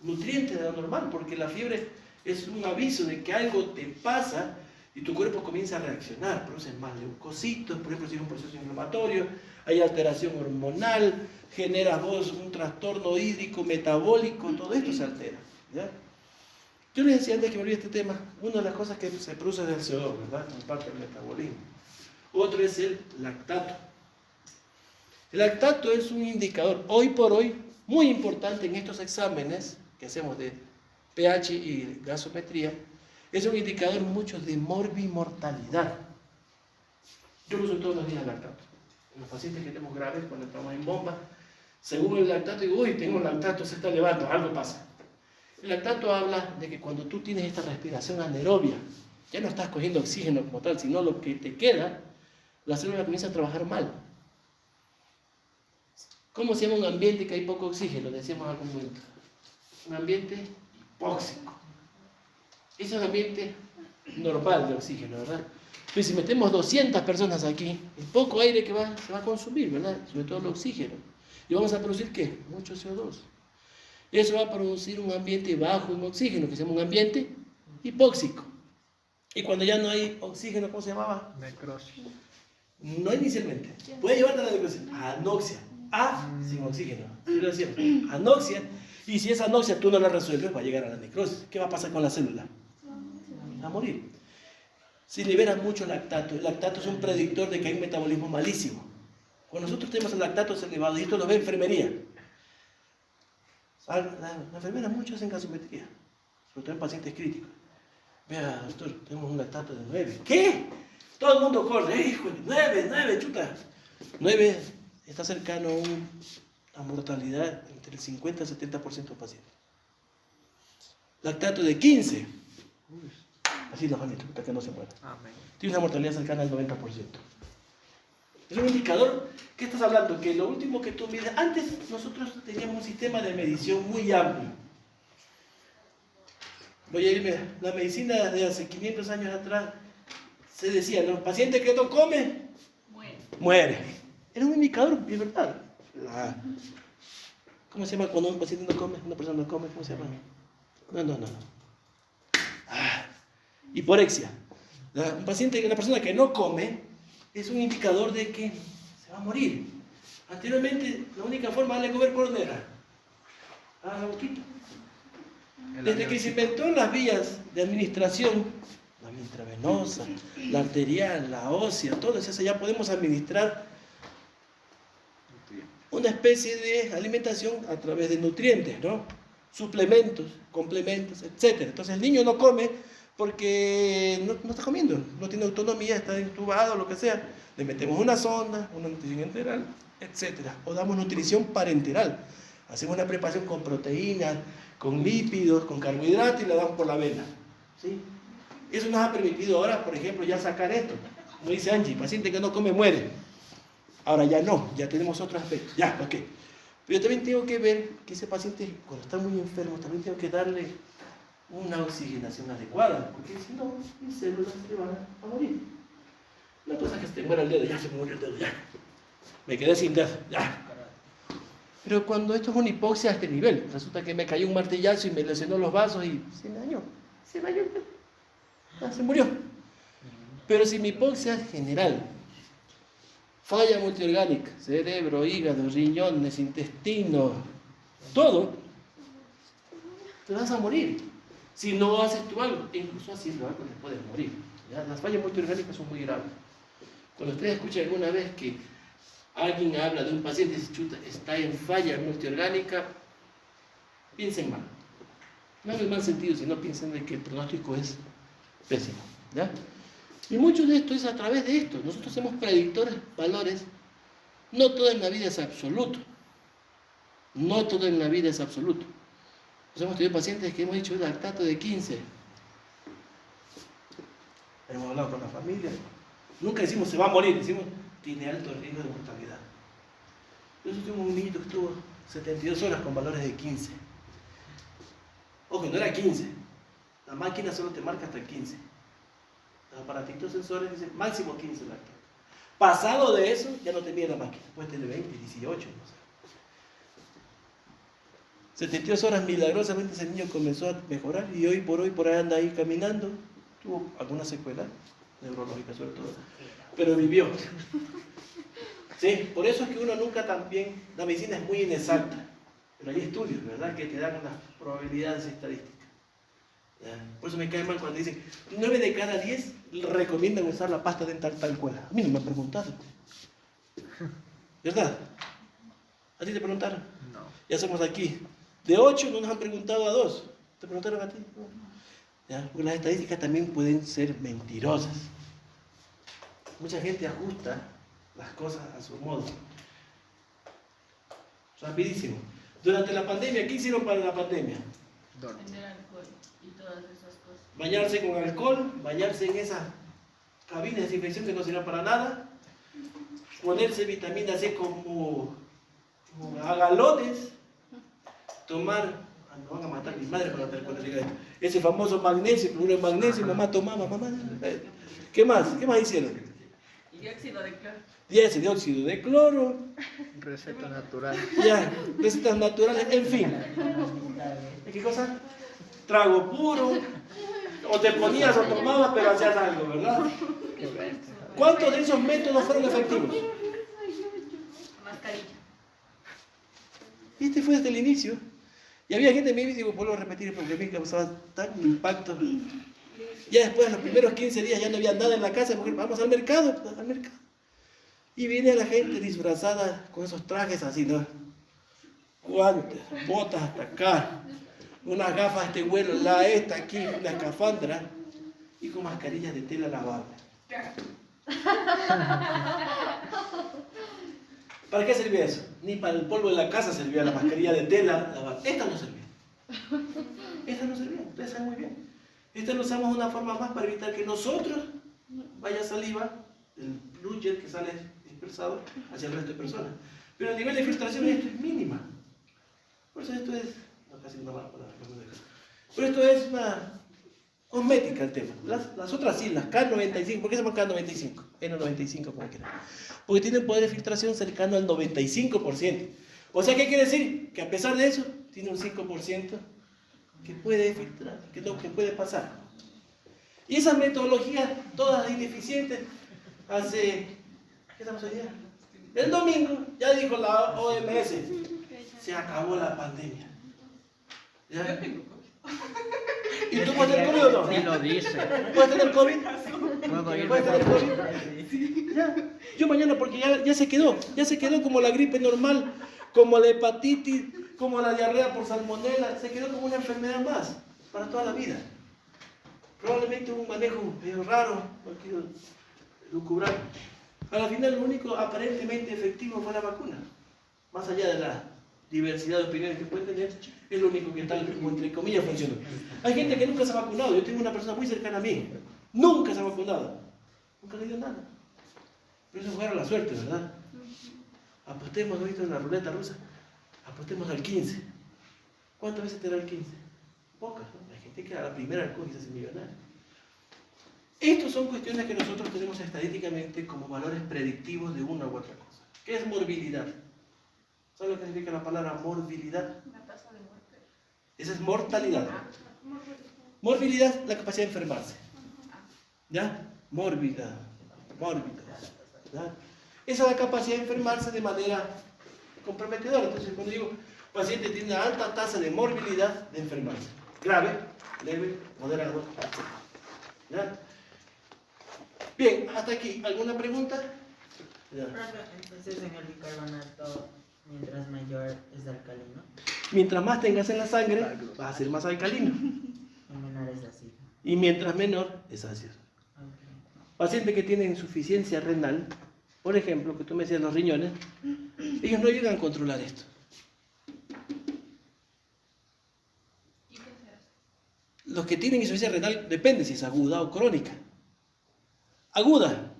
nutrientes de lo normal, porque la fiebre es un aviso de que algo te pasa y tu cuerpo comienza a reaccionar, produce más leucocitos, por ejemplo, si es un proceso inflamatorio, hay alteración hormonal, generas vos un trastorno hídrico, metabólico, todo esto se altera, ¿ya? Yo les decía antes que me olvidé este tema, una de las cosas que se produce es el CO2, ¿verdad? En parte del metabolismo. Otro es el lactato. El lactato es un indicador, hoy por hoy, muy importante en estos exámenes que hacemos de pH y gasometría, es un indicador mucho de morbimortalidad. Yo lo uso todos los días el lactato. En los pacientes que tenemos graves, cuando estamos en bomba, según el lactato, digo, uy, tengo un lactato, se está elevando, algo pasa. El lactato habla de que cuando tú tienes esta respiración anaerobia, ya no estás cogiendo oxígeno como tal, sino lo que te queda, la célula comienza a trabajar mal. ¿Cómo se llama un ambiente que hay poco oxígeno? Decíamos en algún momento. Un ambiente hipóxico. Es un ambiente normal de oxígeno, ¿verdad? Pero si metemos 200 personas aquí, el poco aire que se va a consumir, ¿verdad? Sobre todo el oxígeno. ¿Y vamos a producir qué? Mucho CO2. Eso va a producir un ambiente bajo en oxígeno, que se llama un ambiente hipóxico. Y cuando ya no hay oxígeno, ¿cómo se llamaba? Necrosis. No inicialmente. Puede llevarte a la necrosis. Anoxia. Sin oxígeno. ¿Sí lo decíamos? Anoxia. Y si esa anoxia tú no la resuelves, va a llegar a la necrosis. ¿Qué va a pasar con la célula? Va a morir. Si libera mucho lactato, el lactato es un predictor de que hay un metabolismo malísimo. Cuando nosotros tenemos el lactato elevado, y esto lo ve enfermería. La enfermera muchos hacen gasometría, sobre todo en pacientes críticos. Vea, doctor, tenemos un lactato de 9. ¿Qué? Todo el mundo corre, híjole, 9, chuta. 9 está cercano a mortalidad entre el 50 y el 70% de pacientes. Lactato de 15. Así la Juanito, para que no se muera. Amén. Tiene una mortalidad cercana al 90%. Es un indicador, ¿qué estás hablando? Que lo último que tú mides, antes nosotros teníamos un sistema de medición muy amplio. Voy a irme, la medicina de hace 500 años atrás se decía, ¿no? Paciente que no come, muere. Era un indicador, es verdad. ¿Cómo se llama cuando un paciente no come? Una persona no come, ¿cómo se llama? No. Hiporexia. Una persona que no come es un indicador de que se va a morir. Anteriormente, la única forma de comer por dónde era la boquita. Desde que se inventó las vías de administración, la intravenosa, la arterial, la ósea, todo eso, ya podemos administrar una especie de alimentación a través de nutrientes, ¿no? Suplementos, complementos, etc. Entonces el niño no come porque no está comiendo, no tiene autonomía, está intubado, lo que sea. Le metemos una sonda, una nutrición enteral, etc. O damos nutrición parenteral. Hacemos una preparación con proteínas, con lípidos, con carbohidratos y la damos por la vena. ¿Sí? Eso nos ha permitido ahora, por ejemplo, ya sacar esto. Como dice Angie, paciente que no come muere. Ahora ya no, ya tenemos otro aspecto. Ya, ok. Pero yo también tengo que ver que ese paciente, cuando está muy enfermo, también tengo que darle una oxigenación adecuada, porque si no, mis células se van a morir. Una cosa es que se te muera el dedo, ya se me murió el dedo, ya. Me quedé sin dedo, ya. Pero cuando esto es una hipoxia a este nivel, resulta que me cayó un martillazo y me lesionó los vasos y se me dañó el dedo. Ya, se murió. Pero si mi hipoxia es general, falla multiorgánica, cerebro, hígado, riñones, intestino, todo, te vas a morir. Si no haces tú algo, incluso haciendo algo te puedes morir. ¿Ya? Las fallas multiorgánicas son muy graves. Cuando ustedes escuchan alguna vez que alguien habla de un paciente y dice, chuta, está en falla multiorgánica, piensen mal. No en el mal sentido, sino piensen de que el pronóstico es pésimo. ¿Ya? Y mucho de esto es a través de esto. Nosotros somos predictores, valores. No todo en la vida es absoluto. No todo en la vida es absoluto. Nos hemos tenido pacientes que hemos hecho un lactato de 15. Hemos hablado con la familia. Nunca decimos se va a morir, decimos tiene alto riesgo de mortalidad. Nosotros tuvimos un niñito que estuvo 72 horas con valores de 15. Ojo, no era 15. La máquina solo te marca hasta 15. Los aparatitos sensores dicen máximo 15 lactatos. Pasado de eso, ya no te mide la máquina. Puedes tener 20, 18, no sé. 72 horas milagrosamente ese niño comenzó a mejorar y hoy por ahí anda ahí caminando. Tuvo alguna secuela neurológica sobre todo, pero vivió. Sí, por eso es que uno nunca también, la medicina es muy inexacta, pero hay estudios, ¿verdad?, que te dan unas probabilidades estadísticas. ¿Ya? Por eso me cae mal cuando dicen 9 de cada 10 recomiendan usar la pasta dental tal cual. A mí no me han preguntado. ¿Verdad? ¿A ti te preguntaron? No. Ya somos aquí. De 8 no nos han preguntado a 2. ¿Te preguntaron a ti? ¿Ya? Porque las estadísticas también pueden ser mentirosas. Mucha gente ajusta las cosas a su modo. Rapidísimo. Durante la pandemia, ¿qué hicieron para la pandemia? Vender alcohol y todas esas cosas. Bañarse con alcohol, bañarse en esa cabina de desinfección que no sirve para nada, ponerse vitamina C como a galones, tomar, me van a matar mi madre cuando diga esto, ese famoso magnesio, cloruro de magnesio, mamá tomaba, mamá. ¿Qué más? ¿Qué más hicieron? Y dióxido de cloro. Dióxido de cloro, Receta natural. ya, recetas naturales, en fin. ¿Qué cosa? Trago puro, o te ponías o tomabas, pero hacías algo, ¿verdad? ¿Cuántos de esos métodos fueron efectivos? Mascarilla. Y este fue desde el inicio. Y había gente, me digo, vuelvo a repetir porque a mí causaba tan impacto. Ya después, de los primeros 15 días, ya no había nada en la casa, porque vamos al mercado, Y viene la gente disfrazada con esos trajes así, ¿no? Guantes, botas hasta acá, unas gafas este vuelo, esta aquí, una escafandra, y con mascarillas de tela lavable. ¿Para qué servía eso? Ni para el polvo de la casa servía la mascarilla de tela lavable. Esta no servía. Esta no servía, ustedes saben muy bien. Esta lo usamos de una forma más para evitar que nosotros vaya saliva, el fluye que sale dispersado hacia el resto de personas. Pero el nivel de filtración de esto es mínima. Por eso esto es, no, casi una mala palabra, pero esto es una cosmética el tema. Las otras sí, las K95, ¿por qué se llama K95? N95 como quieran. Porque tienen poder de filtración cercano al 95%. O sea, ¿qué quiere decir? Que a pesar de eso, tiene un 5% que puede filtrar, que puede pasar. Y esas metodologías, todas ineficientes, ¿qué estamos hoy día? El domingo, ya dijo la OMS, se acabó la pandemia. ¿Ya? Yo tengo COVID. ¿Y tú puedes tener COVID o no? Ni lo dice. ¿Puedes tener COVID? Puedo ir ¿Puedes tener COVID? Ya. Yo mañana, porque ya se quedó como la gripe normal, como la hepatitis, como la diarrea por salmonela, se quedó como una enfermedad más para toda la vida. Probablemente un manejo medio raro, no quiero lucubrar. A la final lo único aparentemente efectivo fue la vacuna. Más allá de la diversidad de opiniones que puede tener, es lo único que tal como entre comillas funciona. Hay gente que nunca se ha vacunado. Yo tengo una persona muy cercana a mí, nunca se ha vacunado, nunca le dio nada. Pero eso jugar a la suerte, ¿verdad? Apostemos ahorita en la ruleta rusa, apostemos al 15. ¿Cuántas veces te da el 15? Pocas, ¿no? Hay gente que a la primera alcohol y se hace millonario. Estas son cuestiones que nosotros tenemos estadísticamente como valores predictivos de una u otra cosa. ¿Qué es morbilidad? ¿Sabes lo que significa la palabra morbilidad? La tasa de muerte. Esa es mortalidad. Morbilidad es la capacidad de enfermarse. ¿Ya? Mórbida. ¿Ya? Esa es la capacidad de enfermarse de manera comprometedora. Entonces, cuando digo paciente tiene una alta tasa de morbilidad de enfermarse. Grave, leve, moderado, etc. ¿Ya? Bien, hasta aquí. ¿Alguna pregunta? Ya. Entonces en el bicarbonato, mientras mayor es alcalino Mientras más tengas en la sangre, vas a ser más alcalino. y menor es ácido. Y mientras menor, es ácido. Pacientes que tienen insuficiencia renal, por ejemplo, que tú me decías los riñones, ellos no llegan a controlar esto. ¿Y qué se hace? Los que tienen insuficiencia renal, depende si es aguda o crónica. Aguda,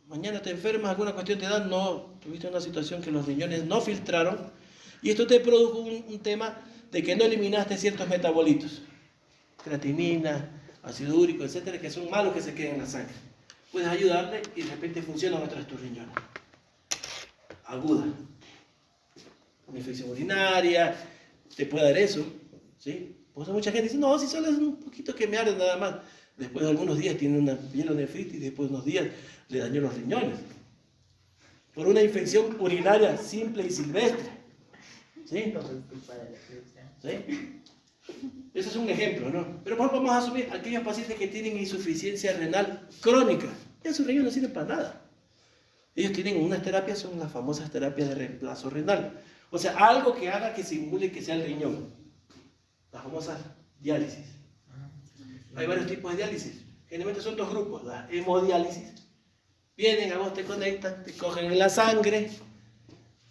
mañana te enfermas, alguna cuestión te da, no, tuviste una situación que los riñones no filtraron, y esto te produjo un tema de que no eliminaste ciertos metabolitos, creatinina, ácido úrico, etcétera, que son malos que se queden en la sangre. Puedes ayudarle y de repente funcionan otras tus riñones. Aguda. Una infección urinaria, te puede dar eso, ¿sí? Por eso mucha gente dice, no, si solo es un poquito que me arde nada más. Después de algunos días tiene una pielonefritis y después de unos días le dañó los riñones. Por una infección urinaria simple y silvestre. ¿Sí? Todo es culpa de la producción. ¿Sí? Ese es un ejemplo, ¿no? Pero vamos a asumir aquellos pacientes que tienen insuficiencia renal crónica. Ya sus riñones no sirven para nada. Ellos tienen unas terapias, son las famosas terapias de reemplazo renal. O sea, algo que haga que simule que sea el riñón. Las famosas diálisis. Hay varios tipos de diálisis. Generalmente son dos grupos. La hemodiálisis. Vienen, a vos te conectan, te cogen en la sangre,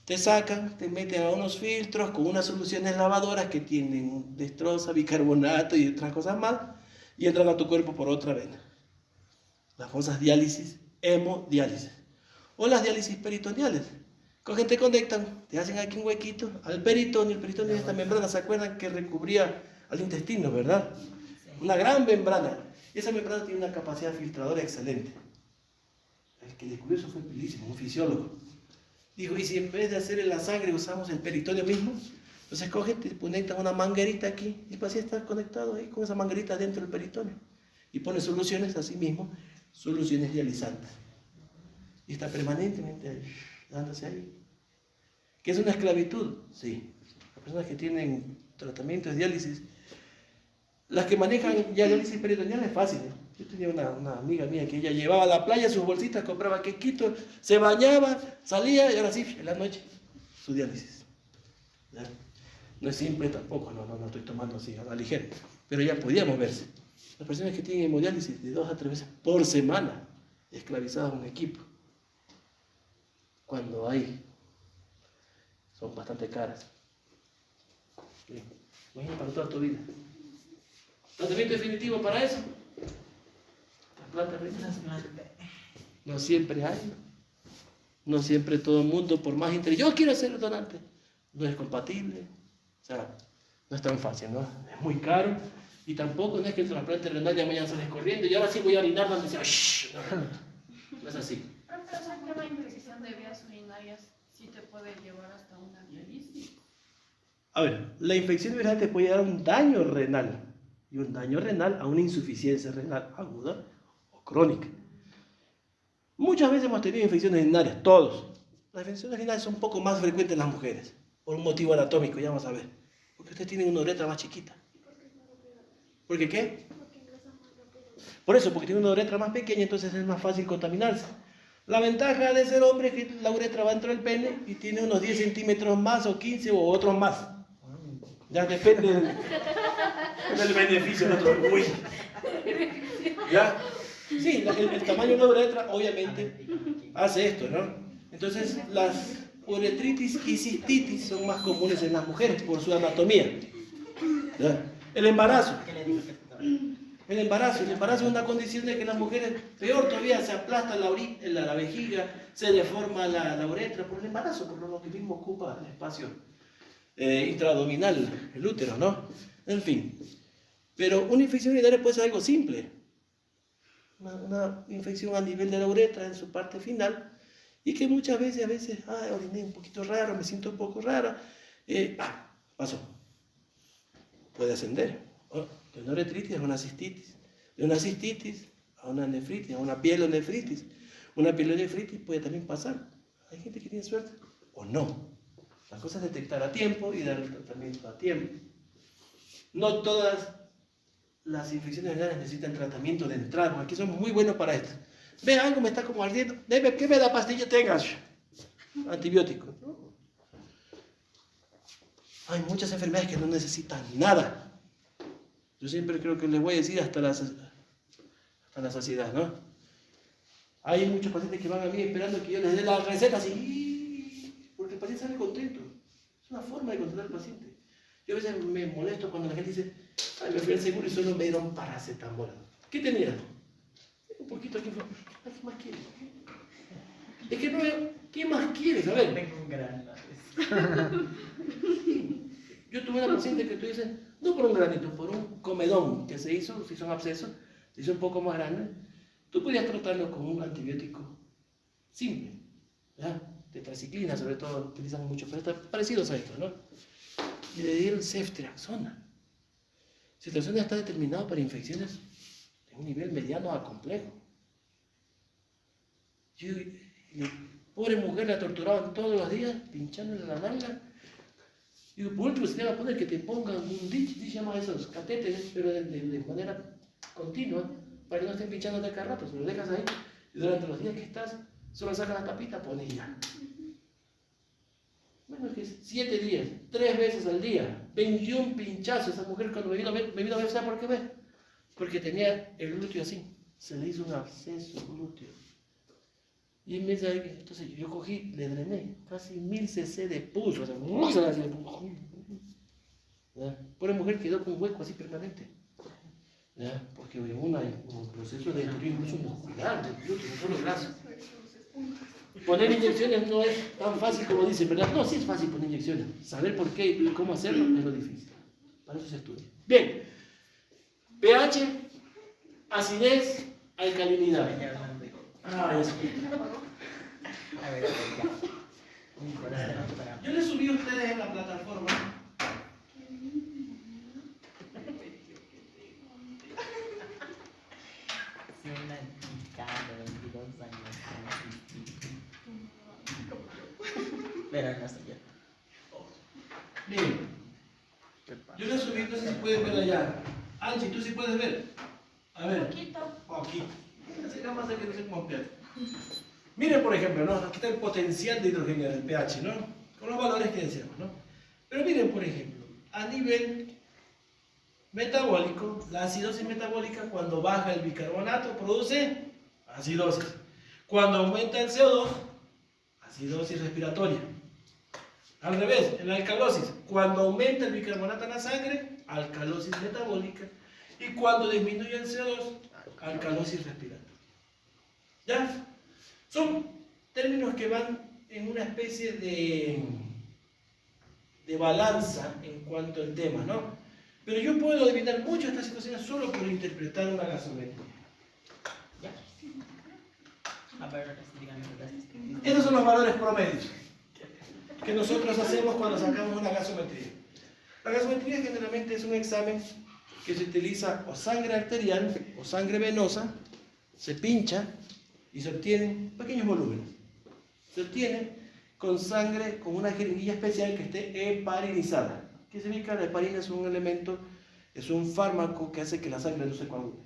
te sacan, te meten a unos filtros con unas soluciones lavadoras que tienen destroza, bicarbonato y otras cosas más, y entran a tu cuerpo por otra vena. Las famosas diálisis, hemodiálisis. O las diálisis peritoneales. Cogen, te conectan, te hacen aquí un huequito al peritoneo. El peritoneo es esta membrana, ¿se acuerdan que recubría al intestino, verdad? Una gran membrana. Y esa membrana tiene una capacidad filtradora excelente. El que descubrió eso fue Pilísimo, un fisiólogo. Dijo, ¿y si en vez de hacer en la sangre usamos el peritoneo mismo? Entonces cogen, te conectan una manguerita aquí y el paciente está conectado ahí con esa manguerita dentro del peritoneo. Y pone soluciones así mismo, soluciones dializantes. Y está permanentemente ahí, dándose ahí. ¿Qué es una esclavitud? Sí. Las personas que tienen tratamientos de diálisis, las que manejan ya diálisis peritoneal es fácil. Yo tenía una amiga mía que ella llevaba a la playa sus bolsitas, compraba quequito, se bañaba, salía y ahora sí, en la noche, su diálisis. ¿Ya? No es simple tampoco, no estoy tomando así a la ligera, pero ya podía moverse. Las personas que tienen hemodiálisis de 2 a 3 veces por semana, esclavizadas a un equipo, cuando hay, son bastante caras. ¿Sí? Imagina para toda tu vida. ¿Tratamiento definitivo para eso? Trasplante. No siempre hay. No siempre todo el mundo, por más interés, yo quiero ser donante. No es compatible. O sea, no es tan fácil, ¿no? Es muy caro. Y tampoco no es que el trasplante renal ya mañana sales corriendo y ahora sí voy a orinar donde sea. ¡Shh! No es así. Pero esa prueba de infección de vías urinarias sí te puede llevar hasta una diálisis. A ver, la infección urinaria te puede dar un daño renal. Y un daño renal a una insuficiencia renal aguda o crónica. Muchas veces hemos tenido infecciones urinarias, todos. Las infecciones urinarias son un poco más frecuentes en las mujeres, por un motivo anatómico, ya vamos a ver. Porque ustedes tienen una uretra más chiquita. ¿Por qué qué? Por eso, porque tiene una uretra más pequeña, entonces es más fácil contaminarse. La ventaja de ser hombre es que la uretra va dentro del pene y tiene unos 10 centímetros más o 15 o otros más. Ya depende del beneficio de otro. Uy. ¿Ya? Sí, el tamaño de la uretra obviamente hace esto, ¿no? Entonces las uretritis y cistitis son más comunes en las mujeres por su anatomía. ¿Ya? El embarazo. ¿Qué le digo que El embarazo es una condición de que las mujeres, peor todavía, se aplasta la vejiga, se deforma la uretra por el embarazo, por lo que mismo ocupa el espacio intraabdominal, el útero, ¿no? En fin. Pero una infección urinaria puede ser algo simple. Una infección a nivel de la uretra en su parte final y que muchas veces, oriné un poquito raro, me siento un poco rara, pasó. Puede ascender. De una uretritis a una cistitis. De una cistitis a una nefritis, a una pielonefritis. Una pielonefritis puede también pasar. Hay gente que tiene suerte o no. La cosa es detectar a tiempo y dar el tratamiento a tiempo. No todas las infecciones urinarias necesitan tratamiento de entrada, porque aquí somos muy buenos para esto. Ve algo, me está como ardiendo, ¿qué me da pastilla? Tengas antibiótico. ¿No? Hay muchas enfermedades que no necesitan nada. Yo siempre creo que les voy a decir hasta la saciedad, ¿no? Hay muchos pacientes que van a mí esperando que yo les dé la receta así, porque el paciente sale contento. Es una forma de controlar al paciente. Yo a veces me molesto cuando la gente dice, ay, me fui al seguro y solo me dieron paracetamol. ¿Qué tenía? Un poquito aquí. ¿Qué más quieres? Es que no veo, ¿qué más quieres? A ver. Tengo un grano. Yo tuve una paciente que tú dices, no por un granito, por un comedón que se hizo, si son abscesos, se hizo un poco más grande. Tú podías tratarlo con un antibiótico simple, ¿verdad? Tetraciclina, sobre todo, utilizan mucho, pero están parecidos a esto, ¿no? Y le dieron ceftriaxona. Ceftriaxona está determinado para infecciones de un nivel mediano a complejo. Pobre mujer la torturaban todos los días, pinchándole la nalga. Digo, por último, si te va a poner que te pongan un DICH llama esos catéteres, pero de manera continua, para que no estén pinchándote cada rato. Se lo dejas ahí y durante los días que estás, solo sacas la tapita, pones ya. Bueno, que 7 días, 3 veces al día, 21 pinchazos. Esa mujer cuando me vino a ver, ¿sabe por qué ve? Porque tenía el glúteo así, se le hizo un absceso glúteo. Y en vez de ahí, entonces yo cogí, le drené casi 1000 cc de pus, o sea, pobre mujer quedó con un hueco así permanente. ¿Ya? Porque hay un proceso de incluso muscular, del glúteo, no solo grasa. Poner inyecciones no es tan fácil como dicen, ¿verdad? No, sí es fácil poner inyecciones. Saber por qué y cómo hacerlo es lo difícil. Para eso se estudia. Bien. pH, acidez, alcalinidad. Ah, eso. A ver, ya. Mi corazón para... Yo les subí a ustedes en la plataforma. Soy una chica de 22 años. Pero no soy yo. Bien. Yo les subí, no sé si pueden ver allá. Angie, ¿tú sí puedes ver? A ver. Poquito. Aquí. Acá más de que no sé cómo ampliar. Miren, por ejemplo, ¿no? Aquí está el potencial de hidrogenidad, el pH, ¿no? Con los valores que decíamos, ¿no? Pero miren, por ejemplo, a nivel metabólico, la acidosis metabólica, cuando baja el bicarbonato, produce acidosis. Cuando aumenta el CO2, acidosis respiratoria. Al revés, en la alcalosis, cuando aumenta el bicarbonato en la sangre, alcalosis metabólica. Y cuando disminuye el CO2, alcalosis respiratoria. ¿Ya? Son términos que van en una especie de balanza en cuanto al tema, ¿no? Pero yo puedo adivinar mucho estas situaciones solo por interpretar una gasometría. Ya. A ver, díganme. Estos son los valores promedios que nosotros hacemos cuando sacamos una gasometría. La gasometría generalmente es un examen que se utiliza o sangre arterial o sangre venosa, se pincha y se obtienen pequeños volúmenes. Se obtiene con sangre, con una jeringuilla especial que esté heparinizada. ¿Qué significa? La heparina es un elemento, es un fármaco que hace que la sangre no se coagule.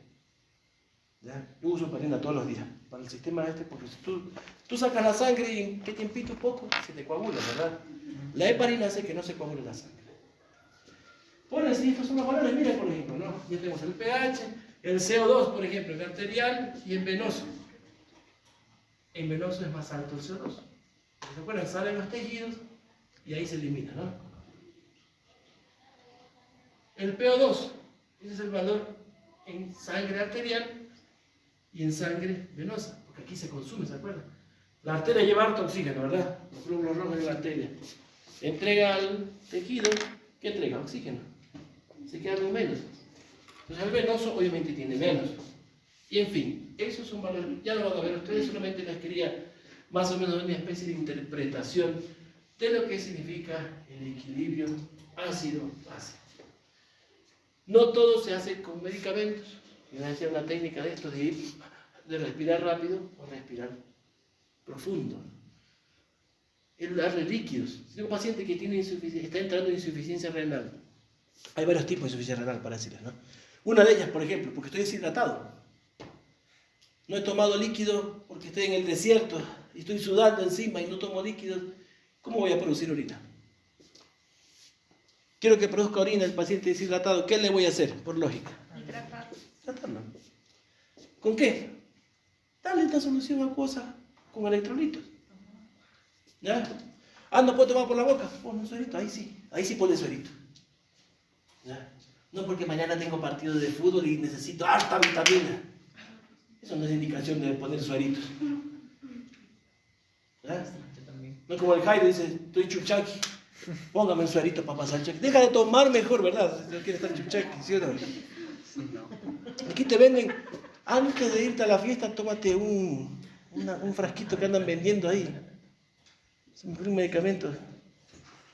¿Ya? Yo uso heparina todos los días para el sistema este, porque si tú sacas la sangre y en qué tiempito poco se te coagula, ¿verdad? La heparina hace que no se coagule la sangre. Bueno, así, estos son los valores, miren por ejemplo, ¿no? Ya tenemos el pH, el CO2, por ejemplo, en arterial y en venoso. En venoso es más alto el CO2. ¿Se acuerdan? Salen los tejidos y ahí se elimina, ¿no? El PO2, ese es el valor en sangre arterial y en sangre venosa, porque aquí se consume, ¿se acuerdan? La arteria lleva harto oxígeno, ¿verdad? Los glóbulos rojos de la arteria. Entrega al tejido, ¿qué entrega? Oxígeno. Se queda con menos. Entonces el venoso obviamente tiene menos. Y en fin, eso es un valor, ya lo van a ver ustedes, solamente les quería más o menos una especie de interpretación de lo que significa el equilibrio ácido-base. No todo se hace con medicamentos. Yo les decía una técnica de esto de respirar rápido o respirar profundo. El darle líquidos. Si tengo un paciente que tiene está entrando en insuficiencia renal, hay varios tipos de insuficiencia renal para decirles, ¿no? Una de ellas, por ejemplo, porque estoy deshidratado. No he tomado líquido porque estoy en el desierto y estoy sudando encima y no tomo líquidos. ¿Cómo voy a producir orina? Quiero que produzca orina el paciente deshidratado. ¿Qué le voy a hacer? Por lógica. Hidratar. Tratarlo. ¿Con qué? Dale esta solución acuosa con electrolitos. ¿Ya? Ah, no puedo tomar por la boca. Pon un suerito, ahí sí pone suerito. ¿Ya? No porque mañana tengo partido de fútbol y necesito harta vitamina. Eso no es indicación de poner sueritos. ¿Ya? No como el Jairo dice, estoy chuchaqui. Póngame un suerito para pasar el cheque. Deja de tomar mejor, ¿verdad? Si no quieres estar chuchaqui, ¿sí o no? Aquí te venden, antes de irte a la fiesta, tómate un frasquito que andan vendiendo ahí. Es un medicamento.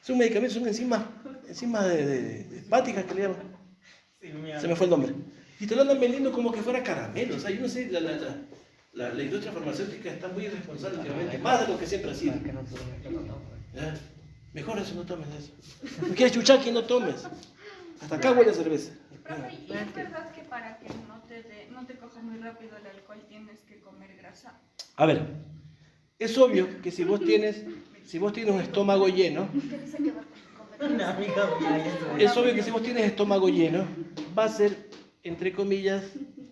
Es un medicamento, son enzimas de hepáticas que le llaman. Se me fue el nombre. Y te lo andan vendiendo como que fuera caramelo. O sea, yo no sé, la industria farmacéutica está muy irresponsable últimamente, más de lo que siempre ha sido. ¿Ya? Mejor eso, no tomes eso. No quieres chuchaqui, no tomes. Hasta acá huele a cerveza. Profe, ¿y es verdad que para que no te coja muy rápido el alcohol tienes que comer grasa? A ver, es obvio que si vos tienes un estómago lleno, Una amiga mía, es obvio que si vos tienes estómago lleno, va a ser, entre comillas,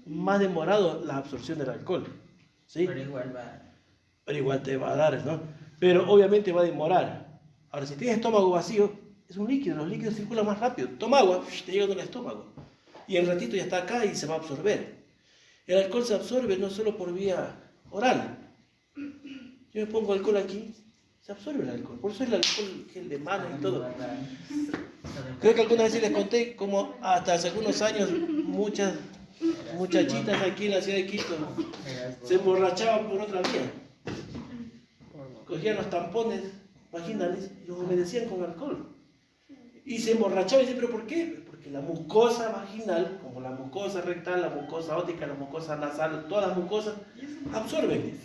más demorado la absorción del alcohol. ¿Sí? Pero igual te va a dar, ¿no? Pero obviamente va a demorar. Ahora, si tienes estómago vacío, es un líquido, los líquidos circulan más rápido. Toma agua, te llega al estómago. Y en ratito ya está acá y se va a absorber. El alcohol se absorbe no solo por vía oral. Yo me pongo alcohol aquí, se absorbe el alcohol. Por eso el alcohol, gel de mano y todo. Creo que alguna vez sí les conté como hasta hace algunos años muchas muchachitas aquí en la ciudad de Quito se emborrachaban por otra vía. Cogían los tampones vaginales y los humedecían con alcohol. Y se emborrachaban y decían, ¿pero por qué? Porque la mucosa vaginal, como la mucosa rectal, la mucosa óptica, la mucosa nasal, todas las mucosas absorben.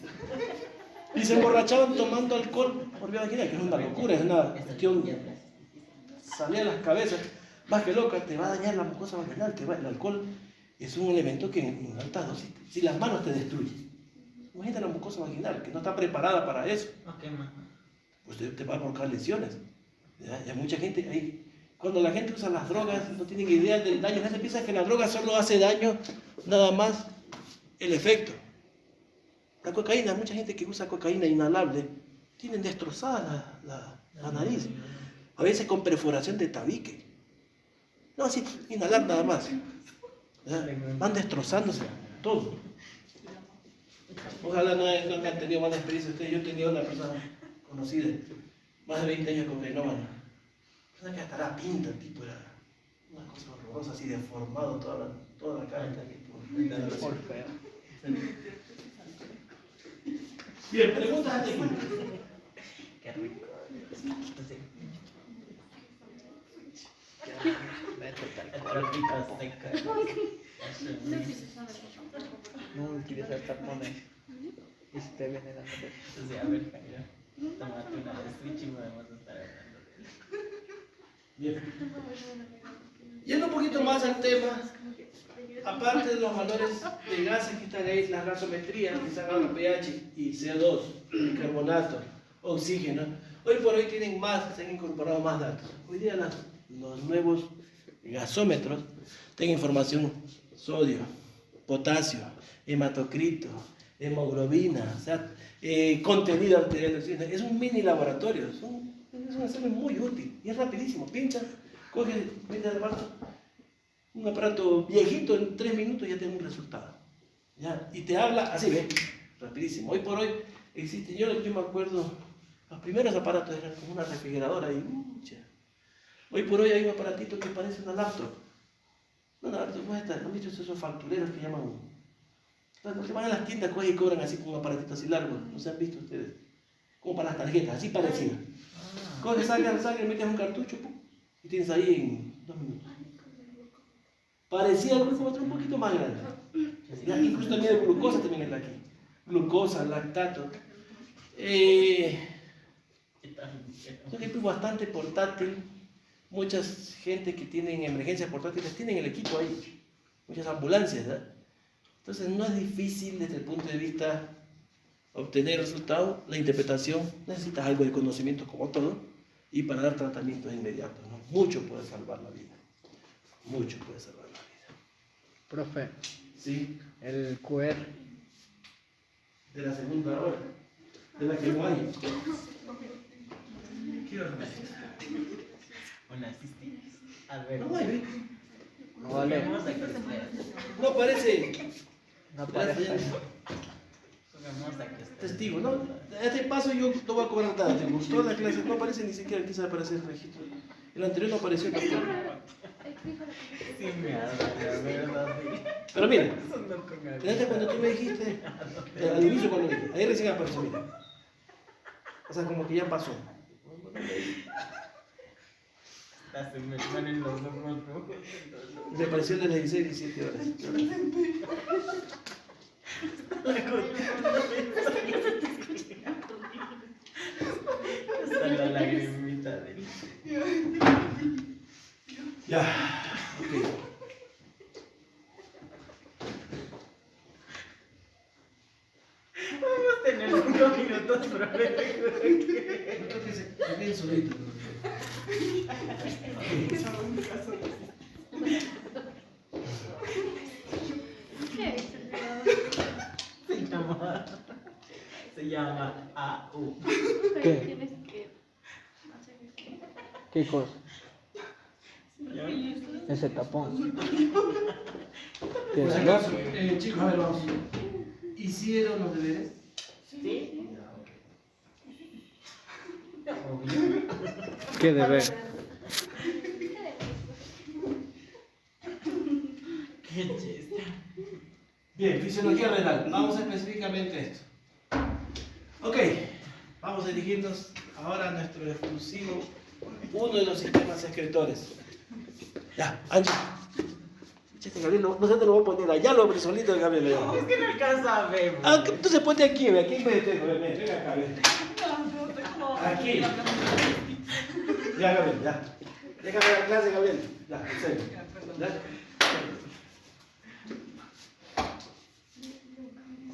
Y se emborrachaban tomando alcohol por vía vaginal, que es una locura, es una cuestión, salía a las cabezas. Más que loca, te va a dañar la mucosa vaginal, el alcohol es un elemento que en altas dosis, si las manos te destruyen. Imagínate la mucosa vaginal, que no está preparada para eso. Pues te va a provocar lesiones. ¿Ya? Y hay mucha gente ahí. Cuando la gente usa las drogas, no tienen idea del daño. La gente piensa que la droga solo hace daño, nada más el efecto. La cocaína, mucha gente que usa cocaína inhalable, tienen destrozada la nariz. A veces con perforación de tabique. No, así, inhalar nada más. ¿Ya? Van destrozándose todo. Ojalá no hayan tenido mala experiencia ustedes. Yo he tenido una persona conocida, más de 20 años cocainómana. Persona que hasta la pinta, el tipo era una cosa horrorosa, así deformado toda la cara. Por feo. Bien, preguntas a ti. Qué rico. No utilizar tapones. Y se te viene la cabeza. Entonces, a ver, Jairo, tómate una de Switch y podemos estar hablando de eso. Bien. Yendo un poquito más al tema, aparte de los valores de gases que están ahí, la gasometría, que sacan los pH y CO2, bicarbonato, oxígeno, hoy por hoy tienen más, se han incorporado más datos. Hoy día los nuevos gasómetros tienen información sodio, potasio, hematocrito, hemoglobina, o sea, contenido arterial de oxígeno. Es un mini laboratorio, es un examen muy útil y es rapidísimo. Pincha, coge, mete el aparato, un aparato viejito, en 3 minutos ya tiene un resultado. ¿Ya? Y te habla así, ¿ves? Rapidísimo. Hoy por hoy existe, yo me acuerdo, los primeros aparatos eran como una refrigeradora y mucha. Hoy por hoy hay un aparatito que parece una laptop. Una laptop, ¿cómo está? ¿No han visto esos factureros que llaman? Los que van a las tiendas y cobran así con un aparatito así largo. ¿No se han visto ustedes? Como para las tarjetas, así parecido. Coges, salgas, metes un cartucho ¡pum! Y tienes ahí en 2 minutos. Parecía al glucómetro un poquito más grande. ¿Ya? Incluso también de glucosa también está aquí. Glucosa, lactato. Es un equipo bastante portátil. Muchas gente que tienen emergencias portátiles tienen el equipo ahí. Muchas ambulancias, ¿verdad? Entonces no es difícil desde el punto de vista obtener resultados. La interpretación, necesitas algo de conocimiento como todo y para dar tratamientos inmediatos, ¿no? Mucho puede salvar la vida. Mucho puede salvar la vida. Profe, ¿Sí? el QR de la segunda hora, de la que no hay. ¿Qué hora es? Una asistida. A ver. No hay, No vale. Juguemos a que estés. no aparece No parece. Juguemos a que estés. testigo, ¿no? A este paso yo no voy a cobrar nada, ¿te gustó la clase? No aparece ni siquiera, quizá aparece el registro. El anterior no apareció tampoco. Sí, me habla, la verdad. Sí. Pero mira, Eso no con fíjate cuando tú me dijiste, al inicio cuando dije, ahí recién apareció, mira. O sea, como que ya pasó. Hasta se me ponen los ojos rojos. Me pareció de las 16, 17 horas. Hasta la lagrimita de él. Ya, ok. Vamos a tener 5 minutos para ver. Creo que se viene solito. Se llama AU. ¿Qué? Tienes que hacer esto. ¿Qué cosa? ¿Ya? Ese tapón. ¿Qué Por es? si acaso, chicos, a ver, vamos. ¿Hicieron los deberes? ¿Sí? ¿Qué deber? Qué chiste. Bien, fisiología renal. Vamos específicamente a esto. Ok, vamos a dirigirnos ahora a nuestro exclusivo, uno de los sistemas excretores. Ya, Angie. Chiste, Gabriel, no se te lo voy a poner allá, lo abrí solito, Gabriel. Ya. Es que no alcanza a ver. Ah, entonces ponte aquí, ve, aquí en vez de venga acá, ve. Aquí. Ya, Gabriel, ya. Déjame la clase, Gabriel. Ya, en serio. Ya.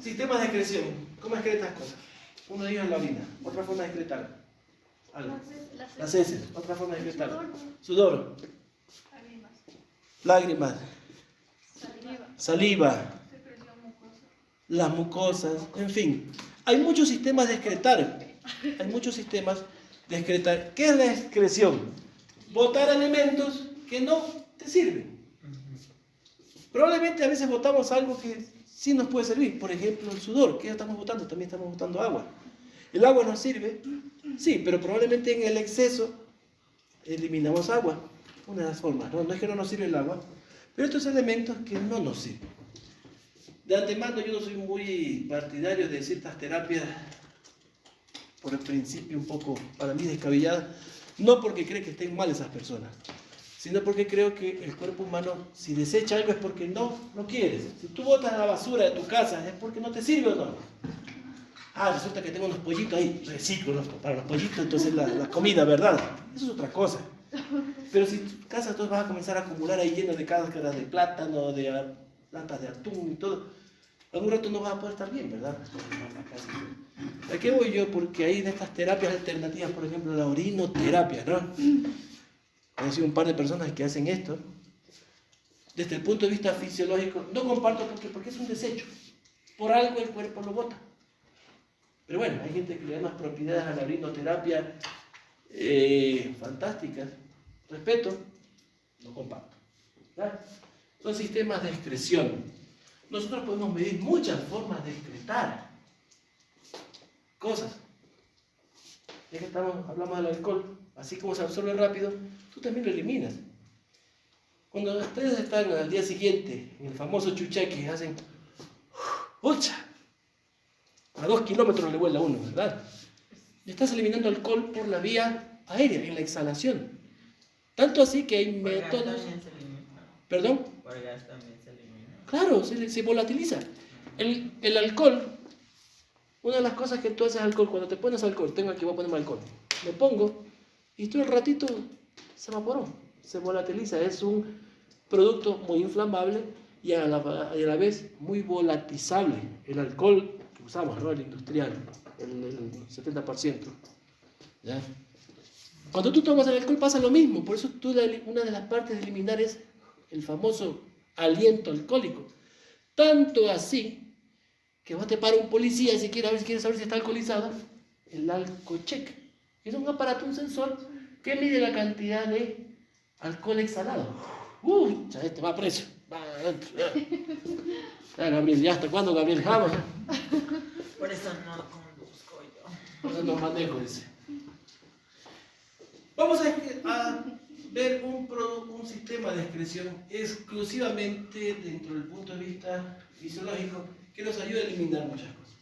Sistemas de excreción. ¿Cómo excretas cosas? Uno de ellos es la orina, otra forma de excretar algo. Las heces, otra forma de excretar. Sudor, lágrimas, saliva, las mucosas, en fin. Hay muchos sistemas de excretar. Hay muchos sistemas de excretar. ¿Qué es la excreción? Botar alimentos que no te sirven. Probablemente a veces botamos algo que sí nos puede servir. Por ejemplo, el sudor. ¿Qué estamos botando? También estamos botando agua. ¿El agua nos sirve? Sí, pero probablemente en el exceso eliminamos agua. Una de las formas. No es que no nos sirve el agua, pero estos elementos que no nos sirven. De antemano yo no soy muy partidario de ciertas terapias por el principio un poco, para mí, descabelladas. No porque creo que estén mal esas personas, sino porque creo que el cuerpo humano, si desecha algo es porque no quieres. Si tú botas la basura de tu casa es porque no te sirve o no. Ah, resulta que tengo unos pollitos ahí, reciclo para los pollitos, entonces la comida, ¿verdad? Eso es otra cosa. Pero si tu casa tú vas a comenzar a acumular ahí lleno de cáscaras de plátano, de latas de atún y todo, algún rato no vas a poder estar bien, ¿verdad? ¿A qué voy yo? Porque hay de estas terapias alternativas, por ejemplo, la orinoterapia, ¿no? He conocido un par de personas que hacen esto. Desde el punto de vista fisiológico, no comparto porque es un desecho. Por algo el cuerpo lo bota. Pero bueno, hay gente que le da unas propiedades a la orinoterapia fantásticas. Respeto, no comparto. ¿Verdad? Son sistemas de excreción. Nosotros podemos medir muchas formas de excretar cosas. Ya que hablamos del alcohol, así como se absorbe rápido, tú también lo eliminas. Cuando ustedes están al día siguiente en el famoso chucheque, hacen ¡ucha! A 2 kilómetros le vuela a uno, ¿verdad? Y estás eliminando alcohol por la vía aérea, en la exhalación. Tanto así que hay métodos... También se elimina. ¿Perdón? Por gas también se elimina. Claro, se volatiliza. El alcohol, una de las cosas que tú haces alcohol, cuando te pones alcohol, tengo aquí, voy a ponerme alcohol, me pongo y todo el ratito se evaporó, se volatiliza. Es un producto muy inflamable y a la vez muy volatilizable. El alcohol que usamos, ¿no? El industrial, el 70%. ¿Ya? Cuando tú tomas el alcohol pasa lo mismo, por eso una de las partes de eliminar es el famoso aliento alcohólico. Tanto así que vos te para un policía y si quieres saber si está alcoholizado, el alcocheck, que es un aparato, un sensor, que mide la cantidad de alcohol exhalado. Este va preso. Gabriel, ¿ya hasta cuándo, Gabriel? Vamos. Por eso no conduzco yo. Por eso no manejo, dice. Vamos a ver un sistema de excreción exclusivamente dentro del punto de vista fisiológico que nos ayuda a eliminar muchas cosas.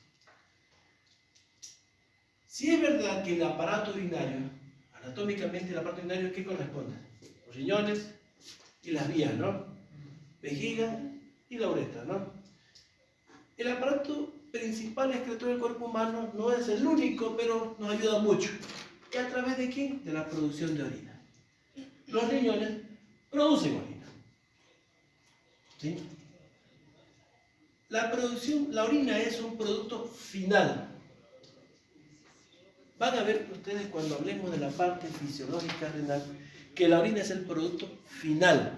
Si es verdad que el aparato urinario, anatómicamente el aparato urinario, ¿qué corresponde? Los riñones y las vías, ¿no? Vejiga y la uretra, ¿no? El aparato principal excretor del cuerpo humano no es el único, pero nos ayuda mucho. ¿Y a través de quién? De la producción de orina. Los riñones producen orina. ¿Sí? La orina es un producto final. Van a ver ustedes cuando hablemos de la parte fisiológica renal que la orina es el producto final.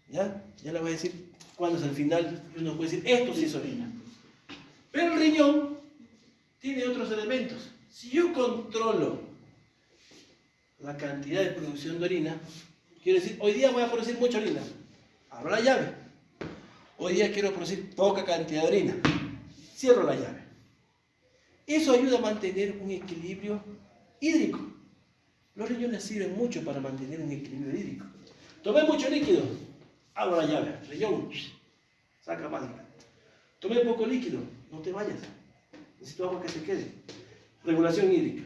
¿Ya? Ya les voy a decir cuándo es el final. Uno puede decir, esto sí es orina. Pero el riñón tiene otros elementos. Si yo controlo la cantidad de producción de orina, quiero decir, hoy día voy a producir mucha orina. Abro la llave. Hoy día quiero producir poca cantidad de orina. Cierro la llave. Eso ayuda a mantener un equilibrio hídrico. Los riñones sirven mucho para mantener un equilibrio hídrico. Tomé mucho líquido. Abro la llave. Riñón. Saca más líquido. Tomé poco líquido. No te vayas. Necesito agua que se quede. Regulación hídrica.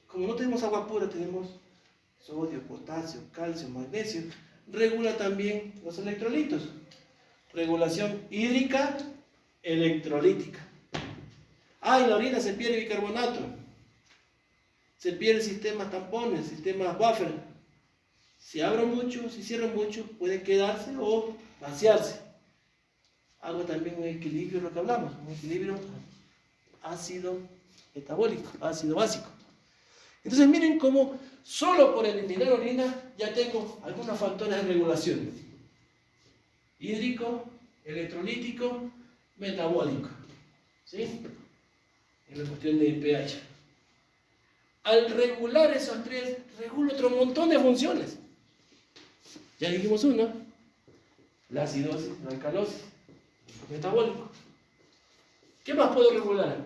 Como no tenemos agua pura, tenemos sodio, potasio, calcio, magnesio. Regula también los electrolitos. Regulación hídrica, electrolítica. En la orina se pierde bicarbonato. Se pierde sistemas tampones, sistemas buffer. Si abro mucho, si cierro mucho, pueden quedarse o vaciarse. Hago también un equilibrio, lo que hablamos, un equilibrio ácido metabólico, ácido básico. Entonces miren cómo solo por eliminar orina ya tengo algunos factores de regulación. Hídrico, electrolítico, metabólico. ¿Sí? En la cuestión de pH. Al regular esos tres, regulo otro montón de funciones. Ya dijimos uno, la acidosis, la alcalosis, metabólico. ¿Qué más puedo regular?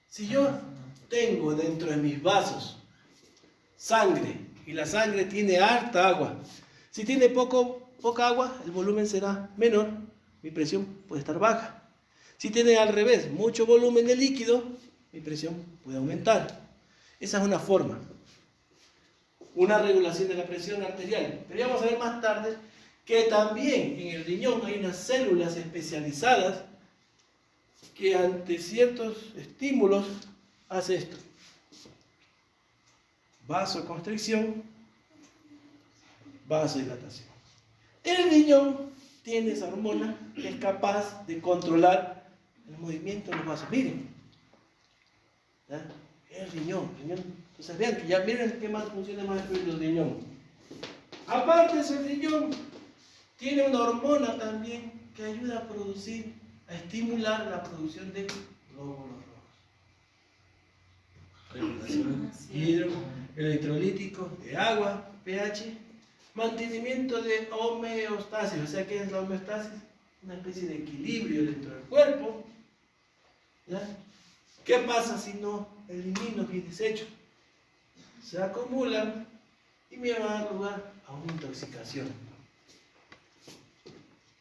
Si yo tengo dentro de mis vasos sangre y la sangre tiene harta agua, si tiene poca agua, el volumen será menor, mi presión puede estar baja. Si tiene al revés mucho volumen de líquido, mi presión puede aumentar. Esa es una forma, una regulación de la presión arterial. Pero ya vamos a ver más tarde que también en el riñón hay unas células especializadas que ante ciertos estímulos hace esto. Vasoconstricción, vasodilatación. El riñón tiene esa hormona que es capaz de controlar el movimiento de los vasos. Miren, ¿ya? El riñón. Entonces vean que ya miren qué más funciona más el riñón. Aparte de ese riñón, tiene una hormona también que ayuda a producir, a estimular la producción de glóbulos rojos. Regulación electrolítico, de agua, pH, mantenimiento de homeostasis. O sea, ¿qué es la homeostasis? Una especie de equilibrio dentro del cuerpo. ¿Ya? ¿Qué pasa si no elimino mis desechos? Se acumulan y me van a dar lugar a una intoxicación.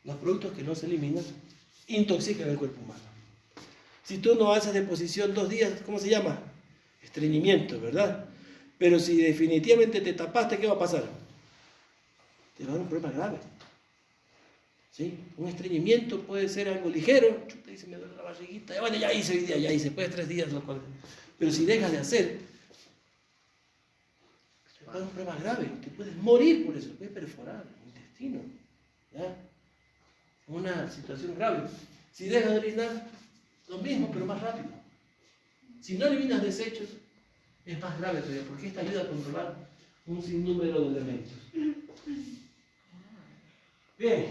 Los productos que no se eliminan intoxican el cuerpo humano. Si tú no haces deposición 2 días, ¿cómo se llama? Estreñimiento, ¿verdad? Pero si definitivamente te tapaste, ¿qué va a pasar? Te va a dar un problema grave. ¿Sí? Un estreñimiento puede ser algo ligero. Chuta, dice, me duele la barriguita. Bueno, ya hice hoy día, ya hice. Después de 3 días lo cual. Pero si dejas de hacer, te va a dar un problema grave. Te puedes morir por eso. Te puedes perforar el intestino. ¿Ya? Una situación grave. Si dejas de orinar, lo mismo, pero más rápido. Si no eliminas desechos, es más grave todavía, porque esta ayuda a controlar un sinnúmero de elementos. Bien.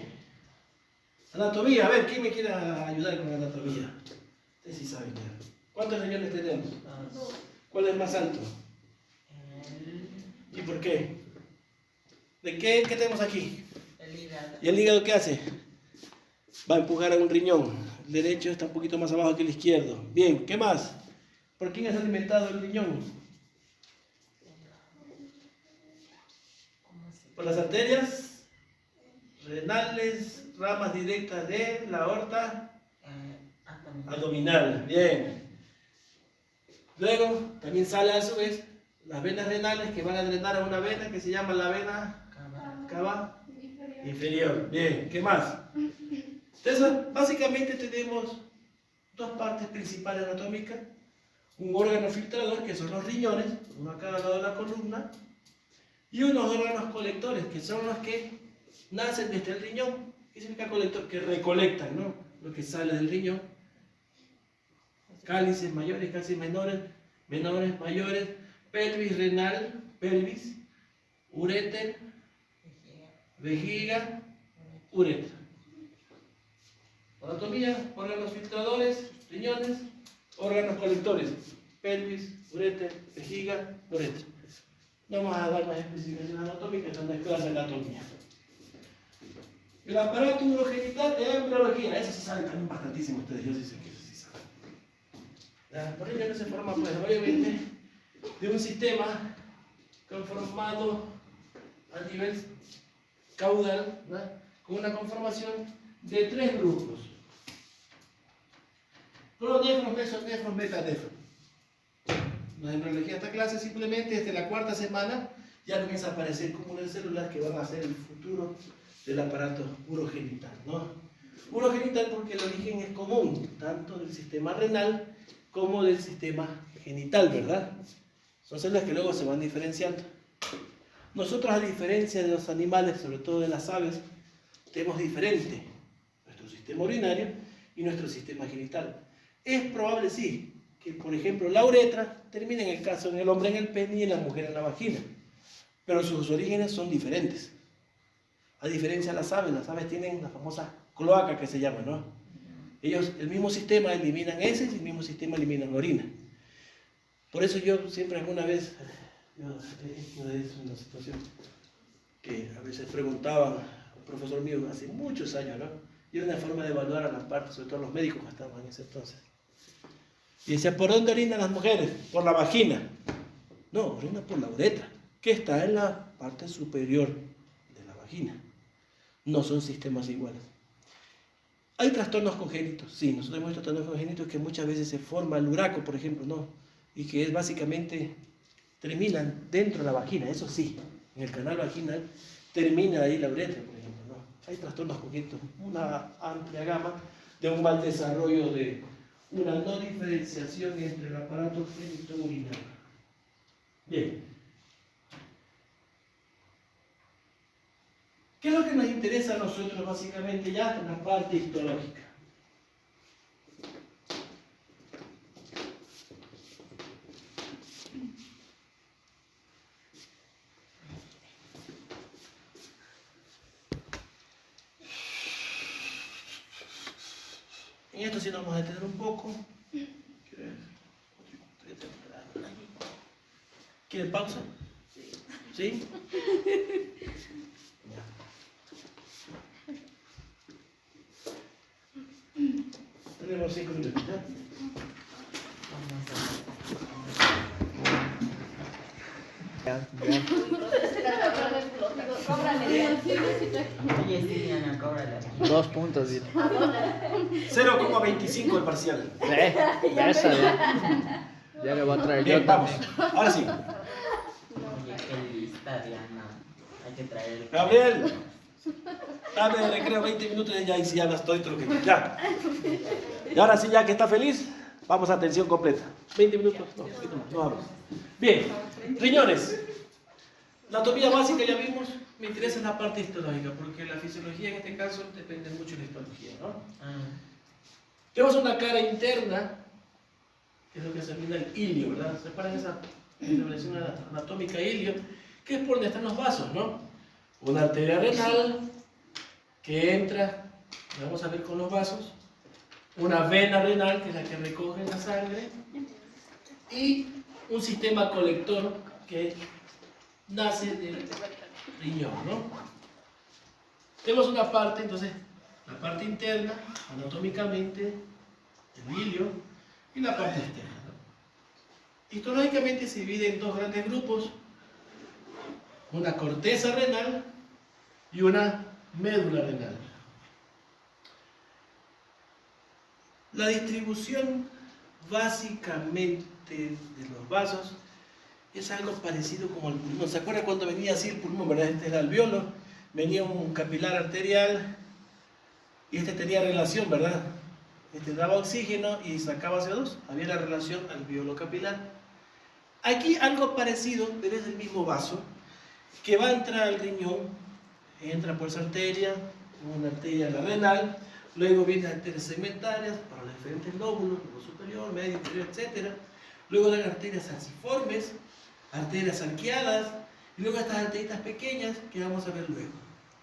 Anatomía, a ver, ¿quién me quiere ayudar con la anatomía? Ustedes sí saben ya. ¿Cuántos riñones tenemos? Dos. ¿Cuál es más alto? ¿Y por qué? ¿De qué tenemos aquí? El hígado. ¿Y el hígado qué hace? Va a empujar a un riñón. El derecho está un poquito más abajo que el izquierdo. Bien, ¿qué más? ¿Por quién es alimentado el riñón? Por las arterias renales, ramas directas de la aorta abdominal. Bien. Luego también sale a su vez las venas renales que van a drenar a una vena que se llama la vena cava inferior. Bien, ¿qué más? Entonces, básicamente tenemos dos partes principales anatómicas. Un órgano filtrador, que son los riñones, uno a cada lado de la columna, y unos órganos colectores, que son los que nacen desde el riñón. ¿Qué significa colector? Que recolectan, ¿no?, lo que sale del riñón. Cálices mayores, cálices menores, menores, mayores, pelvis renal, pelvis, uréter, vejiga, uretra. Anatomía, órganos filtradores, riñones, órganos colectores, pelvis, uréter, vejiga, uretra. No vamos a dar más especificaciones anatómicas, son de escuelas de anatomía. El aparato urogenital de embriología, eso se sabe también bastantísimo ustedes, yo sí sé que eso sí saben. Los riñones se forman, pues, obviamente, de un sistema conformado a nivel caudal, ¿verdad?, con una conformación de tres grupos: pronéfron, mesonefron, metanefron. La embriología de esta clase simplemente desde la cuarta semana ya comienza a aparecer cúmulos de células que van a ser el futuro del aparato urogenital, ¿no? Urogenital porque el origen es común, tanto del sistema renal como del sistema genital, ¿verdad? Son células que luego se van diferenciando. Nosotros, a diferencia de los animales, sobre todo de las aves, tenemos diferente nuestro sistema urinario y nuestro sistema genital. Es probable, sí, que por ejemplo la uretra termine en el caso en el hombre en el pene y en la mujer en la vagina, pero sus orígenes son diferentes. A diferencia de las aves tienen la famosa cloaca que se llama, ¿no? Ellos, el mismo sistema eliminan heces y el mismo sistema eliminan orina. Por eso yo siempre alguna vez, yo he una situación que a veces preguntaban a un profesor mío hace muchos años, ¿no? Y era una forma de evaluar a las partes, sobre todo los médicos que estaban en ese entonces. Y decía, ¿por dónde orinan las mujeres? Por la vagina. No, orina por la uretra, que está en la parte superior de la vagina. No son sistemas iguales. ¿Hay trastornos congénitos? Sí, nosotros hemos visto trastornos congénitos que muchas veces se forma el uraco, por ejemplo, ¿no? Y que es básicamente, terminan dentro de la vagina, eso sí, en el canal vaginal termina ahí la uretra, por ejemplo, ¿no? Hay trastornos congénitos, una amplia gama de un mal desarrollo de una no diferenciación entre el aparato genitourinario. Bien. ¿Qué es lo que nos interesa a nosotros básicamente ya en la parte histológica? En esto sí nos vamos a detener un poco. ¿Quiere pausa? ¿Sí? Tenemos 5 minutos, ¿ya? Oye, sí, Diana, cóbrale. 2 puntos, dice. 0,25 el parcial. Esa, ya le voy a traer yo Bien, vamos. también. Ahora sí. Oye, qué lista, Diana. Hay que traer. Gabriel, dame de recreo 20 minutos y ya no estoy truquito. Ya. Y ahora sí, ya que está feliz, vamos a atención completa. 20 minutos, no, un poquito más, no hablo. Bien, riñones. La anatomía básica ya vimos, me interesa la parte histológica, porque la fisiología en este caso depende mucho de la histología, ¿no? Tenemos una cara interna, que es lo que se denomina el ilio, ¿verdad? Se para esa denominación anatómica ilio, que es por donde están los vasos, ¿no? Una arteria renal, que entra, vamos a ver con los vasos, una vena renal, que es la que recoge la sangre, y un sistema colector que nace del riñón, ¿no? Tenemos una parte, entonces, la parte interna, anatómicamente, el hilio, y la parte externa, ¿no? Histológicamente se divide en dos grandes grupos, una corteza renal y una médula renal. La distribución básicamente de los vasos es algo parecido como el pulmón. ¿Se acuerda cuando venía así el pulmón, verdad? Este era el alveolo, venía un capilar arterial y este tenía relación, ¿verdad? Este daba oxígeno y sacaba CO2, había la relación alveolo capilar. Aquí algo parecido, pero es el mismo vaso, que va a entrar al riñón, entra por esa arteria, una arteria la renal, luego vienen arterias segmentarias para los diferentes lóbulos, lobo superior, medio, inferior, etc. Luego las arterias falciformes, arterias arqueadas, y luego estas arterias pequeñas que vamos a ver luego,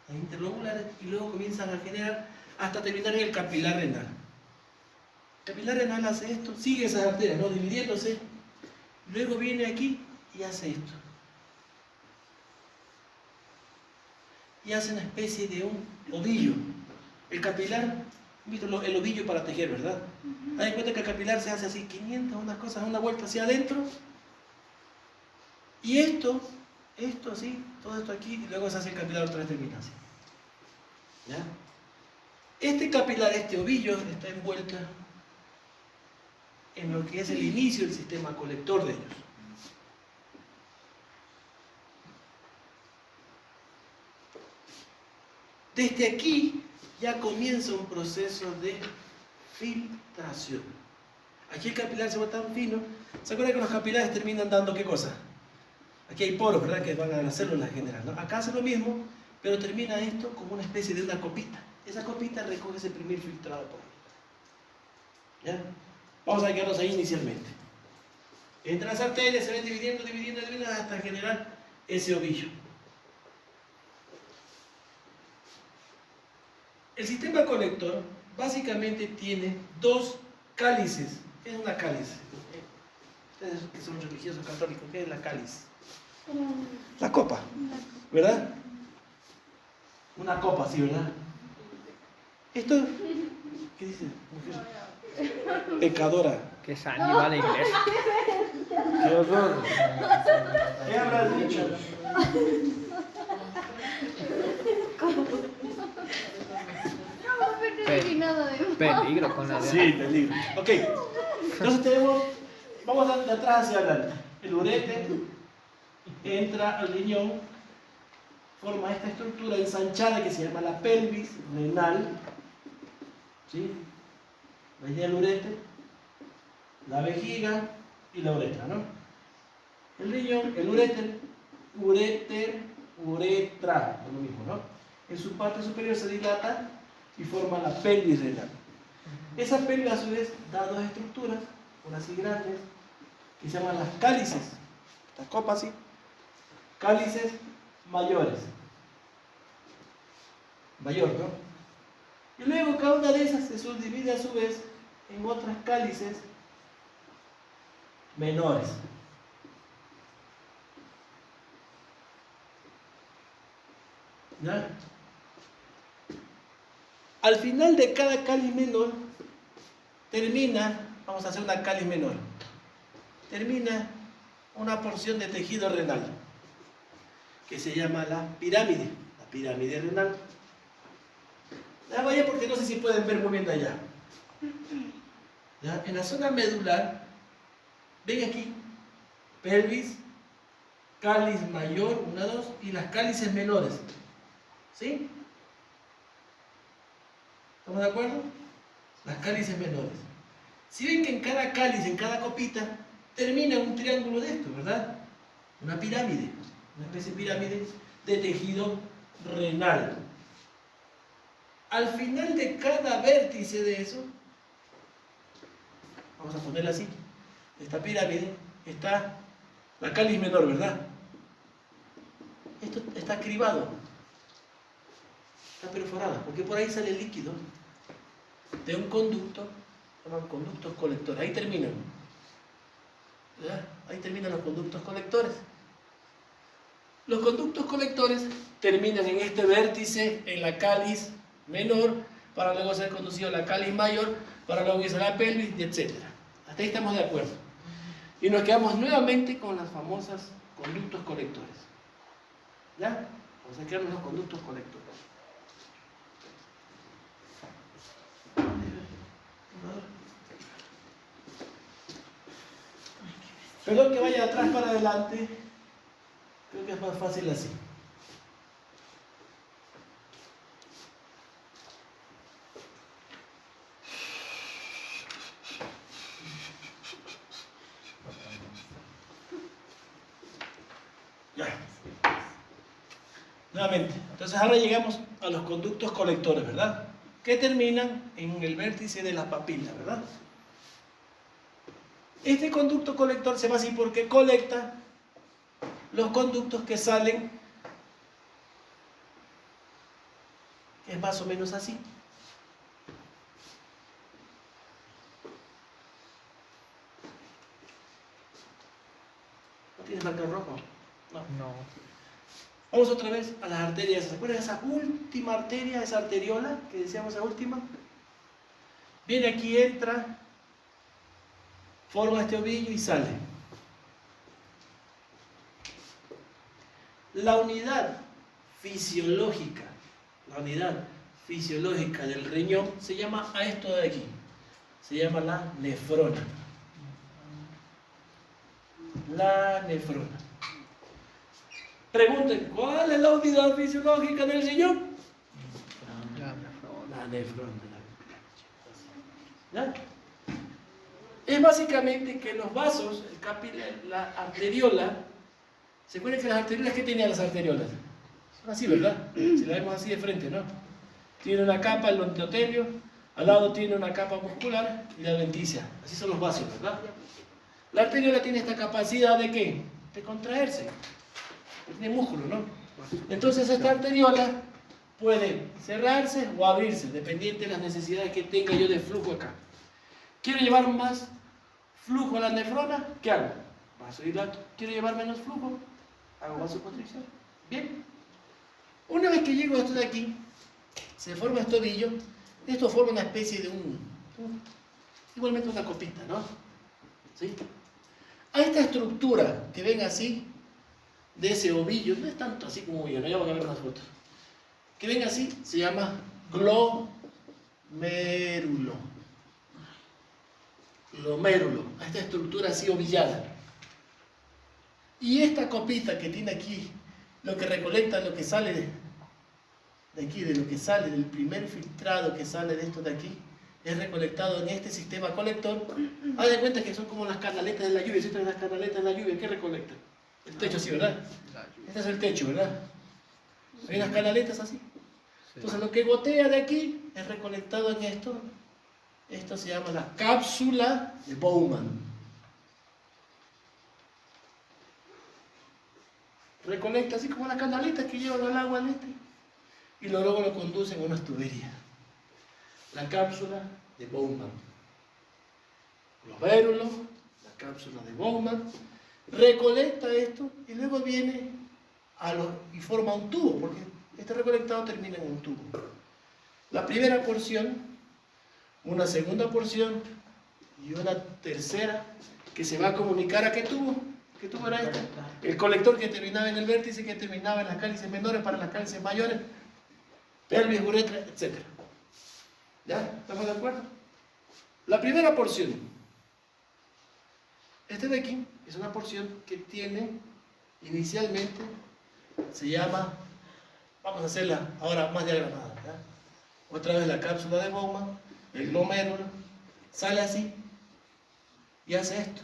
las interlobulares, y luego comienzan a generar hasta terminar en el capilar renal. El capilar renal hace esto, sigue esas arterias, ¿no? Dividiéndose, luego viene aquí y hace esto. Y hace una especie de un ovillo. El capilar, ¿viste el ovillo para tejer, verdad? Hay cuenta que el capilar se hace así, 500, unas cosas, una vuelta hacia adentro. Y esto así, todo esto aquí, y luego se hace el capilar otra vez, termina así. ¿Ya? Este capilar, este ovillo, está envuelto en lo que es el inicio del sistema colector de ellos. Desde aquí ya comienza un proceso de filtración. Aquí el capilar se va tan fino. ¿Se acuerdan que los capilares terminan dando qué cosa? Aquí hay poros, ¿verdad? Que van a las células en general, ¿no? Acá hace lo mismo, pero termina esto como una especie de una copita. Esa copita recoge ese primer filtrado por ahí. ¿Ya? Vamos a quedarnos ahí inicialmente. Entre las arterias se ven dividiendo hasta generar ese ovillo. El sistema colector básicamente tiene dos cálices. ¿Qué es una cáliz? Ustedes que son religiosos católicos, ¿qué es la cáliz? La copa, ¿verdad? Una copa, sí, ¿verdad? Esto, ¿qué dice? Mujer pecadora. Que Sandy va a la iglesia. ¡Qué horror! ¿Qué habrás dicho? Peligro con la de... Sí, peligro. Ok, entonces tenemos, vamos de atrás hacia adelante. El ureter entra al riñón, forma esta estructura ensanchada que se llama la pelvis renal. ¿Sí? La idea del ureter, la vejiga y la uretra, ¿no? El riñón, el ureter, uretra, es lo mismo, ¿no? En su parte superior se dilata y forma la pelvis renal. Esa pelvis a su vez da dos estructuras, unas así grandes, que se llaman las cálices, estas copas así, cálices mayores, mayor, ¿no? Y luego cada una de esas se subdivide a su vez en otras cálices menores. ¿Ya? Al final de cada cáliz menor termina, vamos a hacer una cáliz menor, termina una porción de tejido renal que se llama la pirámide renal. Ya vaya porque no sé si pueden ver muy bien de allá. ¿Ya? En la zona medular, ven aquí, pelvis, cáliz mayor, 1, 2, y las cálices menores. ¿Sí? ¿Estamos de acuerdo? Las cálices menores. Si ven que en cada cáliz, en cada copita, termina un triángulo de esto, ¿verdad? Una pirámide, una especie de pirámide de tejido renal. Al final de cada vértice de eso, vamos a ponerla así, esta pirámide, está la cáliz menor, ¿verdad? Esto está cribado. Está perforada, porque por ahí sale el líquido de un conducto, se llaman conductos colectores. Ahí terminan. ¿Ya? Ahí terminan los conductos colectores. Los conductos colectores terminan en este vértice, en la cáliz menor, para luego ser conducido a la cáliz mayor, para luego irse a la pelvis, etc. Hasta ahí estamos de acuerdo. Y nos quedamos nuevamente con las famosas conductos colectores. ¿Ya? Vamos a quedarnos los conductos colectores. Perdón que vaya de atrás para adelante. Creo que es más fácil así. Ya. Nuevamente. Entonces ahora llegamos a los conductos colectores, ¿verdad? Que terminan en el vértice de la papila, ¿verdad? Este conducto colector se llama así porque colecta los conductos que salen, que es más o menos así. ¿No tienes marcador rojo? No. No. Vamos otra vez a las arterias. ¿Se acuerdan de esa última arteria, esa arteriola que decíamos, la última? Viene aquí, entra, forma este ovillo y sale. La unidad fisiológica del riñón se llama a esto de aquí. Se llama la nefrona. La nefrona. Pregunten, ¿cuál es la unidad fisiológica del riñón? La nefrona. ¿Ya? Es básicamente que los vasos, el capilar, la arteriola, ¿se acuerdan que las arteriolas, qué tenían las arteriolas? Son así, ¿verdad? Si la vemos así de frente, ¿no? Tiene una capa, el endotelio, al lado tiene una capa muscular y la adventicia. Así son los vasos, ¿verdad? La arteriola tiene esta capacidad de ¿qué? De contraerse. Tiene músculo, ¿no? Entonces esta arteriola puede cerrarse o abrirse, dependiente de las necesidades que tenga yo de flujo acá. ¿Quiero llevar más flujo a la nefrona? ¿Qué hago? Vasodilato. ¿Quiero llevar menos flujo? Hago vasoconstricción. Bien. Una vez que llego a esto de aquí, se forma este ovillo. Esto forma una especie de igualmente una copita, ¿no? ¿Sí? A esta estructura que ven así, de ese ovillo, no es tanto así como ovillo, ¿no? Ya van a ver unas fotos. Que ven así, se llama glomérulo. Glomérulo, a esta estructura así ovillada. Y esta copita que tiene aquí, lo que recolecta, lo que sale de aquí, de lo que sale del primer filtrado que sale de esto de aquí, es recolectado en este sistema colector. Haz de cuenta que son como las canaletas de la lluvia. ¿Sí? Las canaletas de la lluvia, ¿qué recolectan? El techo así, ¿verdad? Este es el techo, ¿verdad? Hay unas canaletas así. Entonces lo que gotea de aquí es recolectado en esto. Esto se llama la cápsula de Bowman. Recolecta así como las canaletas que llevan al agua en este. Y luego lo conducen a unas tuberías. La cápsula de Bowman. Glomérulo, la cápsula de Bowman, recolecta esto y luego viene y forma un tubo, porque este recolectado termina en un tubo. La primera porción, una segunda porción y una tercera que se va a comunicar a qué tubo. ¿Qué tubo era este? El colector que terminaba en el vértice, que terminaba en las cálices menores para las cálices mayores, pelvis, uretra, etc. ¿Ya? ¿Estamos de acuerdo? La primera porción. Este de aquí es una porción que tiene inicialmente, se llama, vamos a hacerla ahora más diagramada. ¿Ya? Otra vez la cápsula de Bowman, el glomérulo, sale así y hace esto.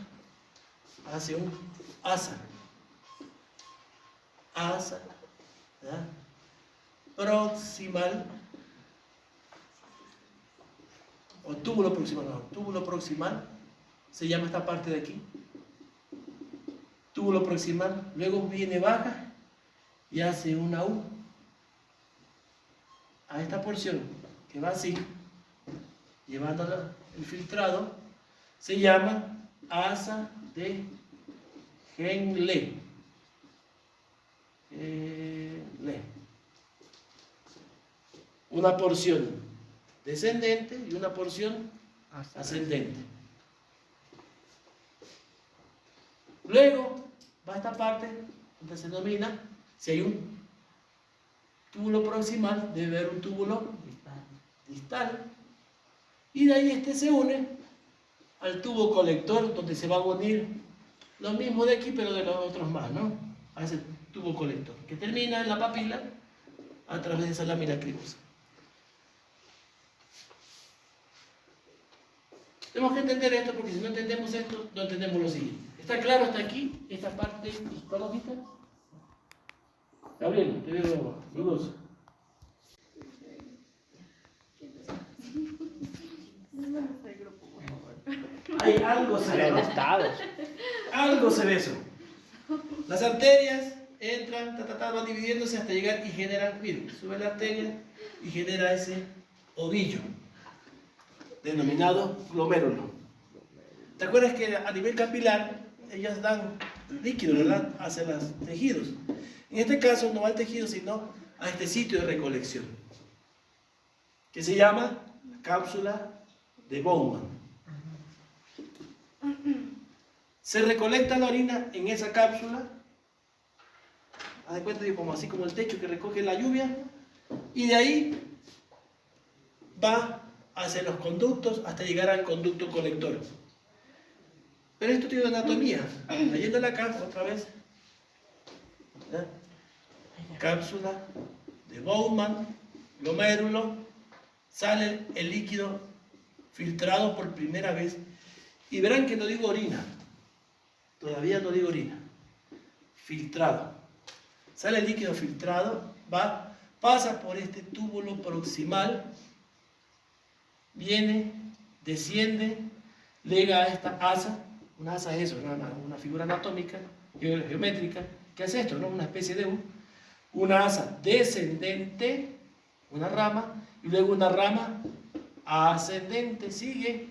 Hace un asa. Asa. ¿Ya? Proximal. O túbulo proximal, no, túbulo proximal se llama esta parte de aquí. Túbulo proximal, luego viene baja y hace una U. a esta porción que va así, llevando el filtrado, se llama asa de Henle. Una porción descendente y una porción ascendente. Luego va esta parte donde se denomina, si hay un túbulo proximal, debe haber un túbulo distal. Y de ahí este se une al tubo colector, donde se van a unir lo mismo de aquí, pero de los otros más, ¿no? A ese tubo colector, que termina en la papila a través de esa lámina cribosa. Tenemos que entender esto, porque si no entendemos esto, no entendemos lo siguiente. ¿Está claro hasta aquí? Esta parte histológica. Gabriel, te veo dudoso. Hay algo se ve, ¿no? Algo se ve eso. Las arterias entran, van dividiéndose hasta llegar y generan, miren, sube la arteria y genera ese ovillo, denominado glomérulo. ¿Te acuerdas que a nivel capilar ellas dan líquido, ¿verdad?, hacia los tejidos? En este caso no al tejido, sino a este sitio de recolección, que se llama cápsula de Bowman. Se recolecta la orina en esa cápsula. Haz de cuenta, como así como el techo que recoge la lluvia, y de ahí va hacia los conductos hasta llegar al conducto colector. Pero esto tiene anatomía. Leyéndola acá otra vez. ¿Ya? Cápsula de Bowman, glomérulo, sale el líquido filtrado por primera vez. Y verán que no digo orina. Todavía no digo orina. Filtrado. Sale el líquido filtrado, pasa por este túbulo proximal, viene, desciende, llega a esta asa. Una asa es eso, una figura anatómica, geométrica, que hace esto, ¿no? Una especie de una asa descendente, una rama, y luego una rama ascendente, sigue,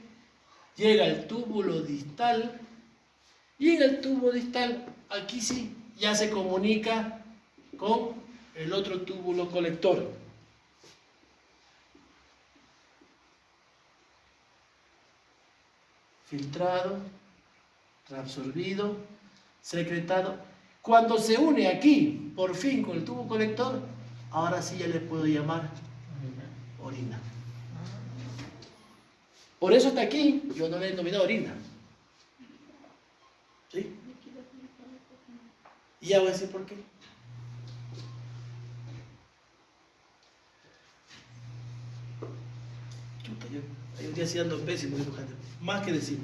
llega al túbulo distal, y en el tubo distal, aquí sí, ya se comunica con el otro túbulo colector. Filtrado, reabsorbido, secretado. Cuando se une aquí, por fin, con el tubo colector, ahora sí ya le puedo llamar orina. Por eso hasta aquí yo no le he denominado orina. ¿Sí? Y ya voy a decir por qué. Chuta, hay un día así ando pésimo dibujando. Más que decir.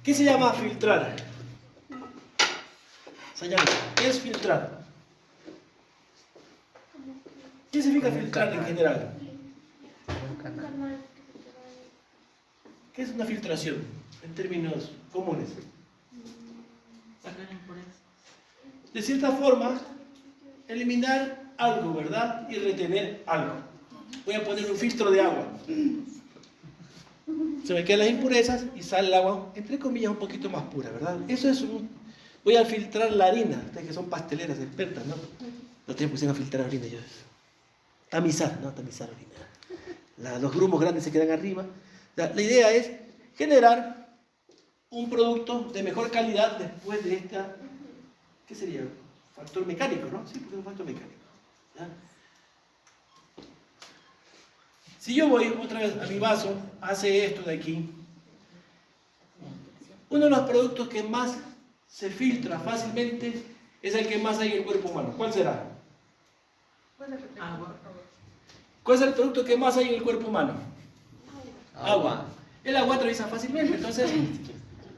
¿Qué se llama filtrar? Señala, ¿qué es filtrar? ¿Qué significa filtrar en general? ¿Qué es una filtración en términos comunes? Sacar impurezas. De cierta forma, eliminar algo, ¿verdad? Y retener algo. Voy a poner un filtro de agua. Se me quedan las impurezas y sale el agua, entre comillas, un poquito más pura, ¿verdad? Eso es Voy a filtrar la harina. Ustedes que son pasteleras expertas, ¿no? No tienen que a filtrar harina. Tamizar, ¿no? Tamizar harina. Los grumos grandes se quedan arriba. La idea es generar un producto de mejor calidad después de esta, ¿qué sería? Factor mecánico, ¿no? Sí, porque es un factor mecánico. ¿Ya? Si yo voy otra vez a mi vaso, hace esto de aquí. Uno de los productos que más se filtra fácilmente es el que más hay en el cuerpo humano. ¿Cuál será? Agua. ¿Cuál es el producto que más hay en el cuerpo humano? Agua. El agua atraviesa fácilmente, entonces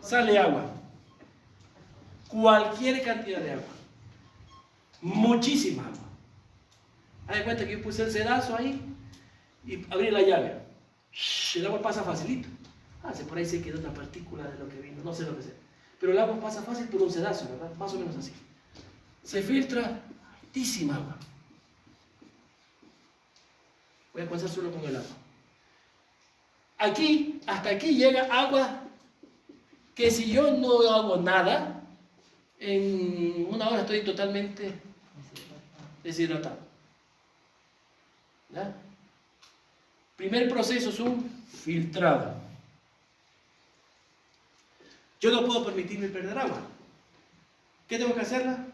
sale agua. Cualquier cantidad de agua. Muchísima agua. Haz de cuenta que yo puse el sedazo ahí y abrí la llave. El agua pasa facilito. Por ahí se quedó una partícula de lo que vino, no sé lo que sea. Pero el agua pasa fácil por un sedazo, ¿verdad? Más o menos así. Se filtra altísima agua. Voy a comenzar solo con el agua. Aquí, hasta aquí llega agua que si yo no hago nada, en una hora estoy totalmente deshidratado. ¿Ya? Primer proceso es un filtrado. Yo no puedo permitirme perder agua. ¿Qué tengo que hacerla?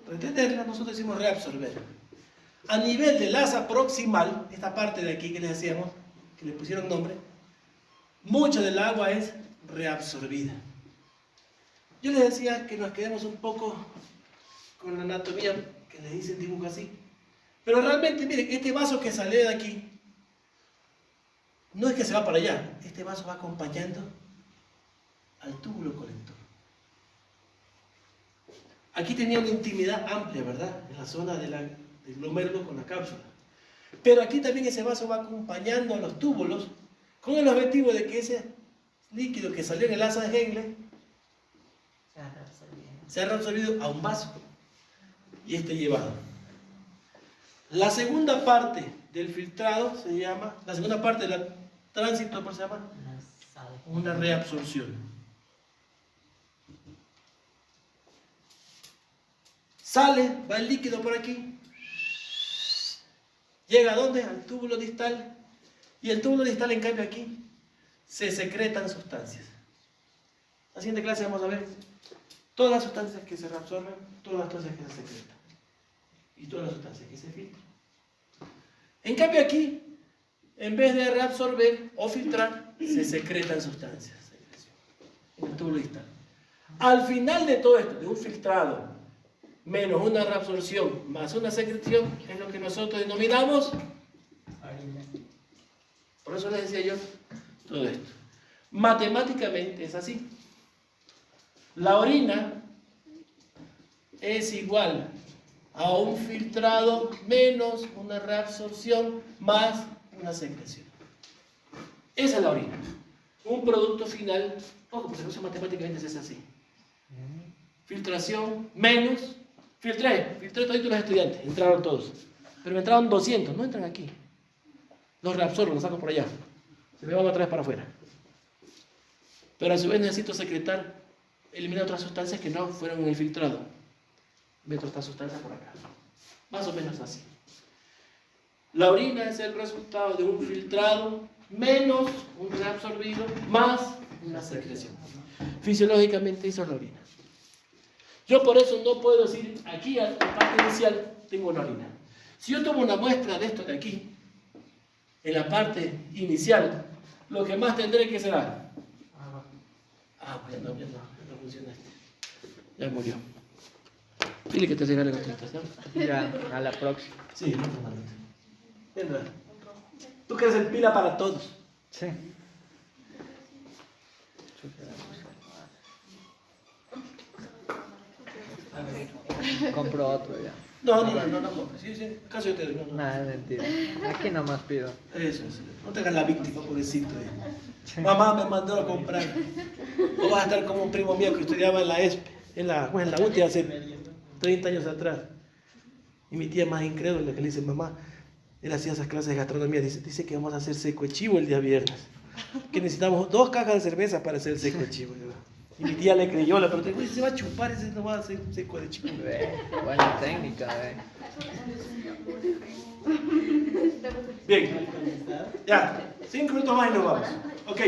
Retenerla, nosotros decimos reabsorber. A nivel del asa proximal, esta parte de aquí que les decíamos, que le pusieron nombre, mucha del agua es reabsorbida. Yo les decía que nos quedemos un poco con la anatomía, que les hice el dibujo así. Pero realmente, miren, este vaso que sale de aquí, no es que se va para allá, este vaso va acompañando al túbulo colector. Aquí tenía una intimidad amplia, ¿verdad? En la zona del glomérulo con la cápsula. Pero aquí también ese vaso va acompañando a los túbulos con el objetivo de que ese líquido que salió en el asa de Henle se ha reabsorbido a un vaso y esté llevado. La segunda parte del filtrado se llama, la segunda parte del tránsito, ¿cómo se llama? Una reabsorción. Sale, va el líquido por aquí, llega a ¿dónde? Al túbulo distal, y el túbulo distal, en cambio, aquí se secretan sustancias. En la siguiente clase vamos a ver todas las sustancias que se reabsorben, todas las sustancias que se secretan y todas las sustancias que se filtran. En cambio aquí, en vez de reabsorber o filtrar, se secretan sustancias en el túbulo distal. Al final de todo esto, de un filtrado menos una reabsorción más una secreción, es lo que nosotros denominamos harina. Por eso les decía yo todo esto. Matemáticamente es así. La orina es igual a un filtrado menos una reabsorción más una secreción. Esa es la orina. Un producto final, ojo, porque eso matemáticamente es así. Filtración menos, filtré todos los estudiantes, entraron todos. Pero me entraron 200, no entran aquí. Los reabsorbo, los saco por allá. Se me van otra vez para afuera. Pero a su vez necesito secretar, eliminar otras sustancias que no fueron en el filtrado. Meto esta sustancia por acá. Más o menos así. La orina es el resultado de un filtrado menos un reabsorbido más una secreción. Fisiológicamente eso es la orina. Yo por eso no puedo decir aquí a la parte inicial tengo una orina. Si yo tomo una muestra de esto de aquí, en la parte inicial, lo que más tendré que será ya no funciona este. Ya murió. Dile que te regale la contestación. Ya, a la próxima. Sí, no, no. Tú que eres el pila para todos. Sí. Compro otro ya. No. Sí, acaso yo te doy. No. Nada, es mentira. Aquí nomás pido. Eso. No te hagas la víctima, pobrecito. Mamá me mandó a comprar. O vas a estar como un primo mío que estudiaba en la ESPE, en la UTI hace 30 años atrás. Y mi tía más incrédula que le dice, mamá, él hacía esas clases de gastronomía, dice que vamos a hacer seco de chivo el día viernes. Que necesitamos 2 cajas de cerveza para hacer seco de chivo. Y mi tía le creyó, pero te dice, se va a chupar, ese no va a hacer seco de chivo. Buena técnica, Bien, ya, 5 minutos más y nos vamos. Ok.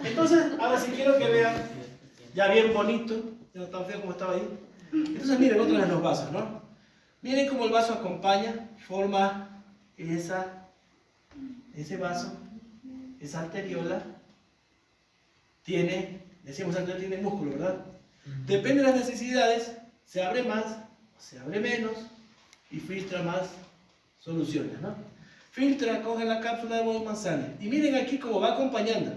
Entonces, ahora sí quiero que vean, ya bien bonito, ya no tan feo como estaba ahí. Entonces miren otro de los vasos, ¿no? Miren cómo el vaso acompaña, forma ese vaso, esa arteriola, decíamos antes, tiene músculo, ¿verdad? Depende de las necesidades, se abre más, se abre menos y filtra más soluciones, ¿no? Filtra, coge la cápsula de Bowman, sale. Y miren aquí cómo va acompañando.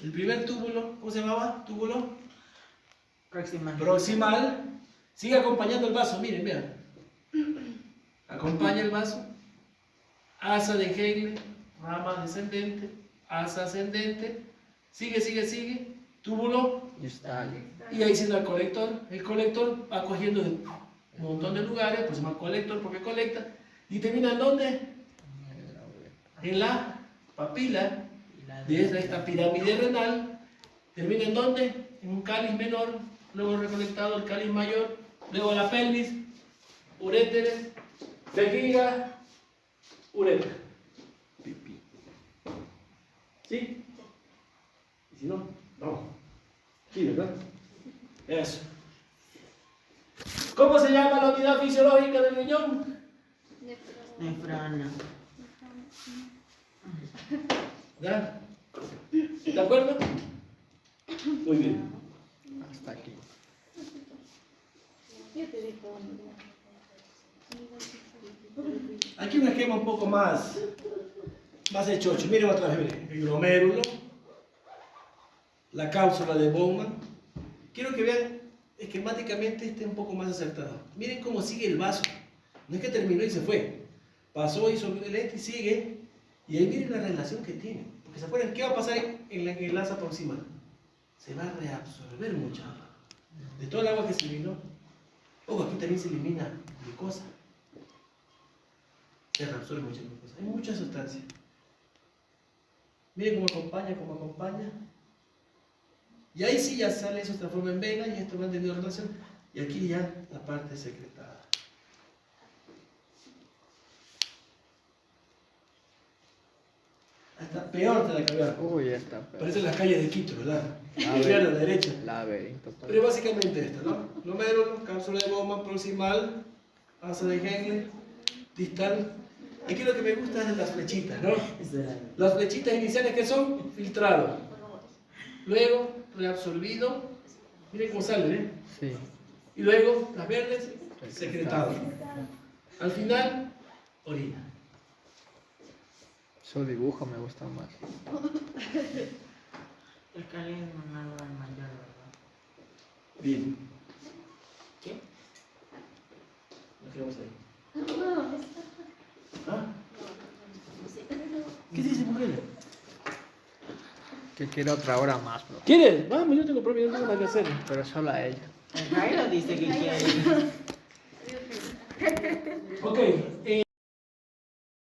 El primer túbulo, ¿cómo se llamaba? Túbulo proximal. Sigue acompañando el vaso, miren, vean. Acompaña el vaso. Asa de Henle, rama descendente, asa ascendente. Sigue. Túbulo. Y ahí siendo el colector. El colector va cogiendo de un montón de lugares, pues se llama colector porque colecta. ¿Y termina en dónde? En la papila de esta pirámide renal. ¿Termina en dónde? En un cáliz menor, luego recolectado el cáliz mayor, luego la pelvis, uréteres, vejiga, uretra. Pipí. ¿Sí? ¿Y si no? No. Sí, ¿verdad? Eso. ¿Cómo se llama la unidad fisiológica del riñón? Nefrona. ¿Ya? ¿De acuerdo? Muy bien. Hasta aquí. Aquí un esquema un poco más de chocho. Miren otra vez, miren. El glomérulo, la cápsula de Bowman. Quiero que vean esquemáticamente este un poco más acertado. Miren cómo sigue el vaso. No es que terminó y se fue. Pasó, hizo el este y sigue. Y ahí miren la relación que tiene. Porque se acuerdan, ¿qué va a pasar en la enlace proximal? Se va a reabsorber mucha agua. De todo el agua que se eliminó. Ojo, aquí también se elimina glucosa. Se reabsorbe mucha glucosa. Hay mucha sustancia. Miren cómo acompaña, cómo acompaña. Y ahí sí ya sale, eso se transforma en vena y esto va teniendo relación. Y aquí ya la parte secretada. Hasta peor te la cambiar. Uy, esta. Pero... Parece las calles de Quito, ¿verdad? A Izquierda, derecha. laberinto. Pero básicamente esta, ¿no? Glomérulo, cápsula de Bowman, proximal, asa de Henle, distal. Aquí lo que me gusta es las flechitas, ¿no? Las flechitas iniciales que son filtrado. Luego reabsorbido. Miren cómo sale, ¿eh? Sí. Y luego las verdes, secretado. Al final, orina. Su dibujo me gusta más. El cáliz mayor, ¿verdad? Bien. ¿Qué? Nos quedamos ahí. ¿Ah? ¿Qué dice, mujer? Que quiero otra hora más, bro. ¿Quieres? Vamos, yo tengo propio, no tengo nada que hacer. Pero solo a ella. El Jairo dice que quiere. Ok.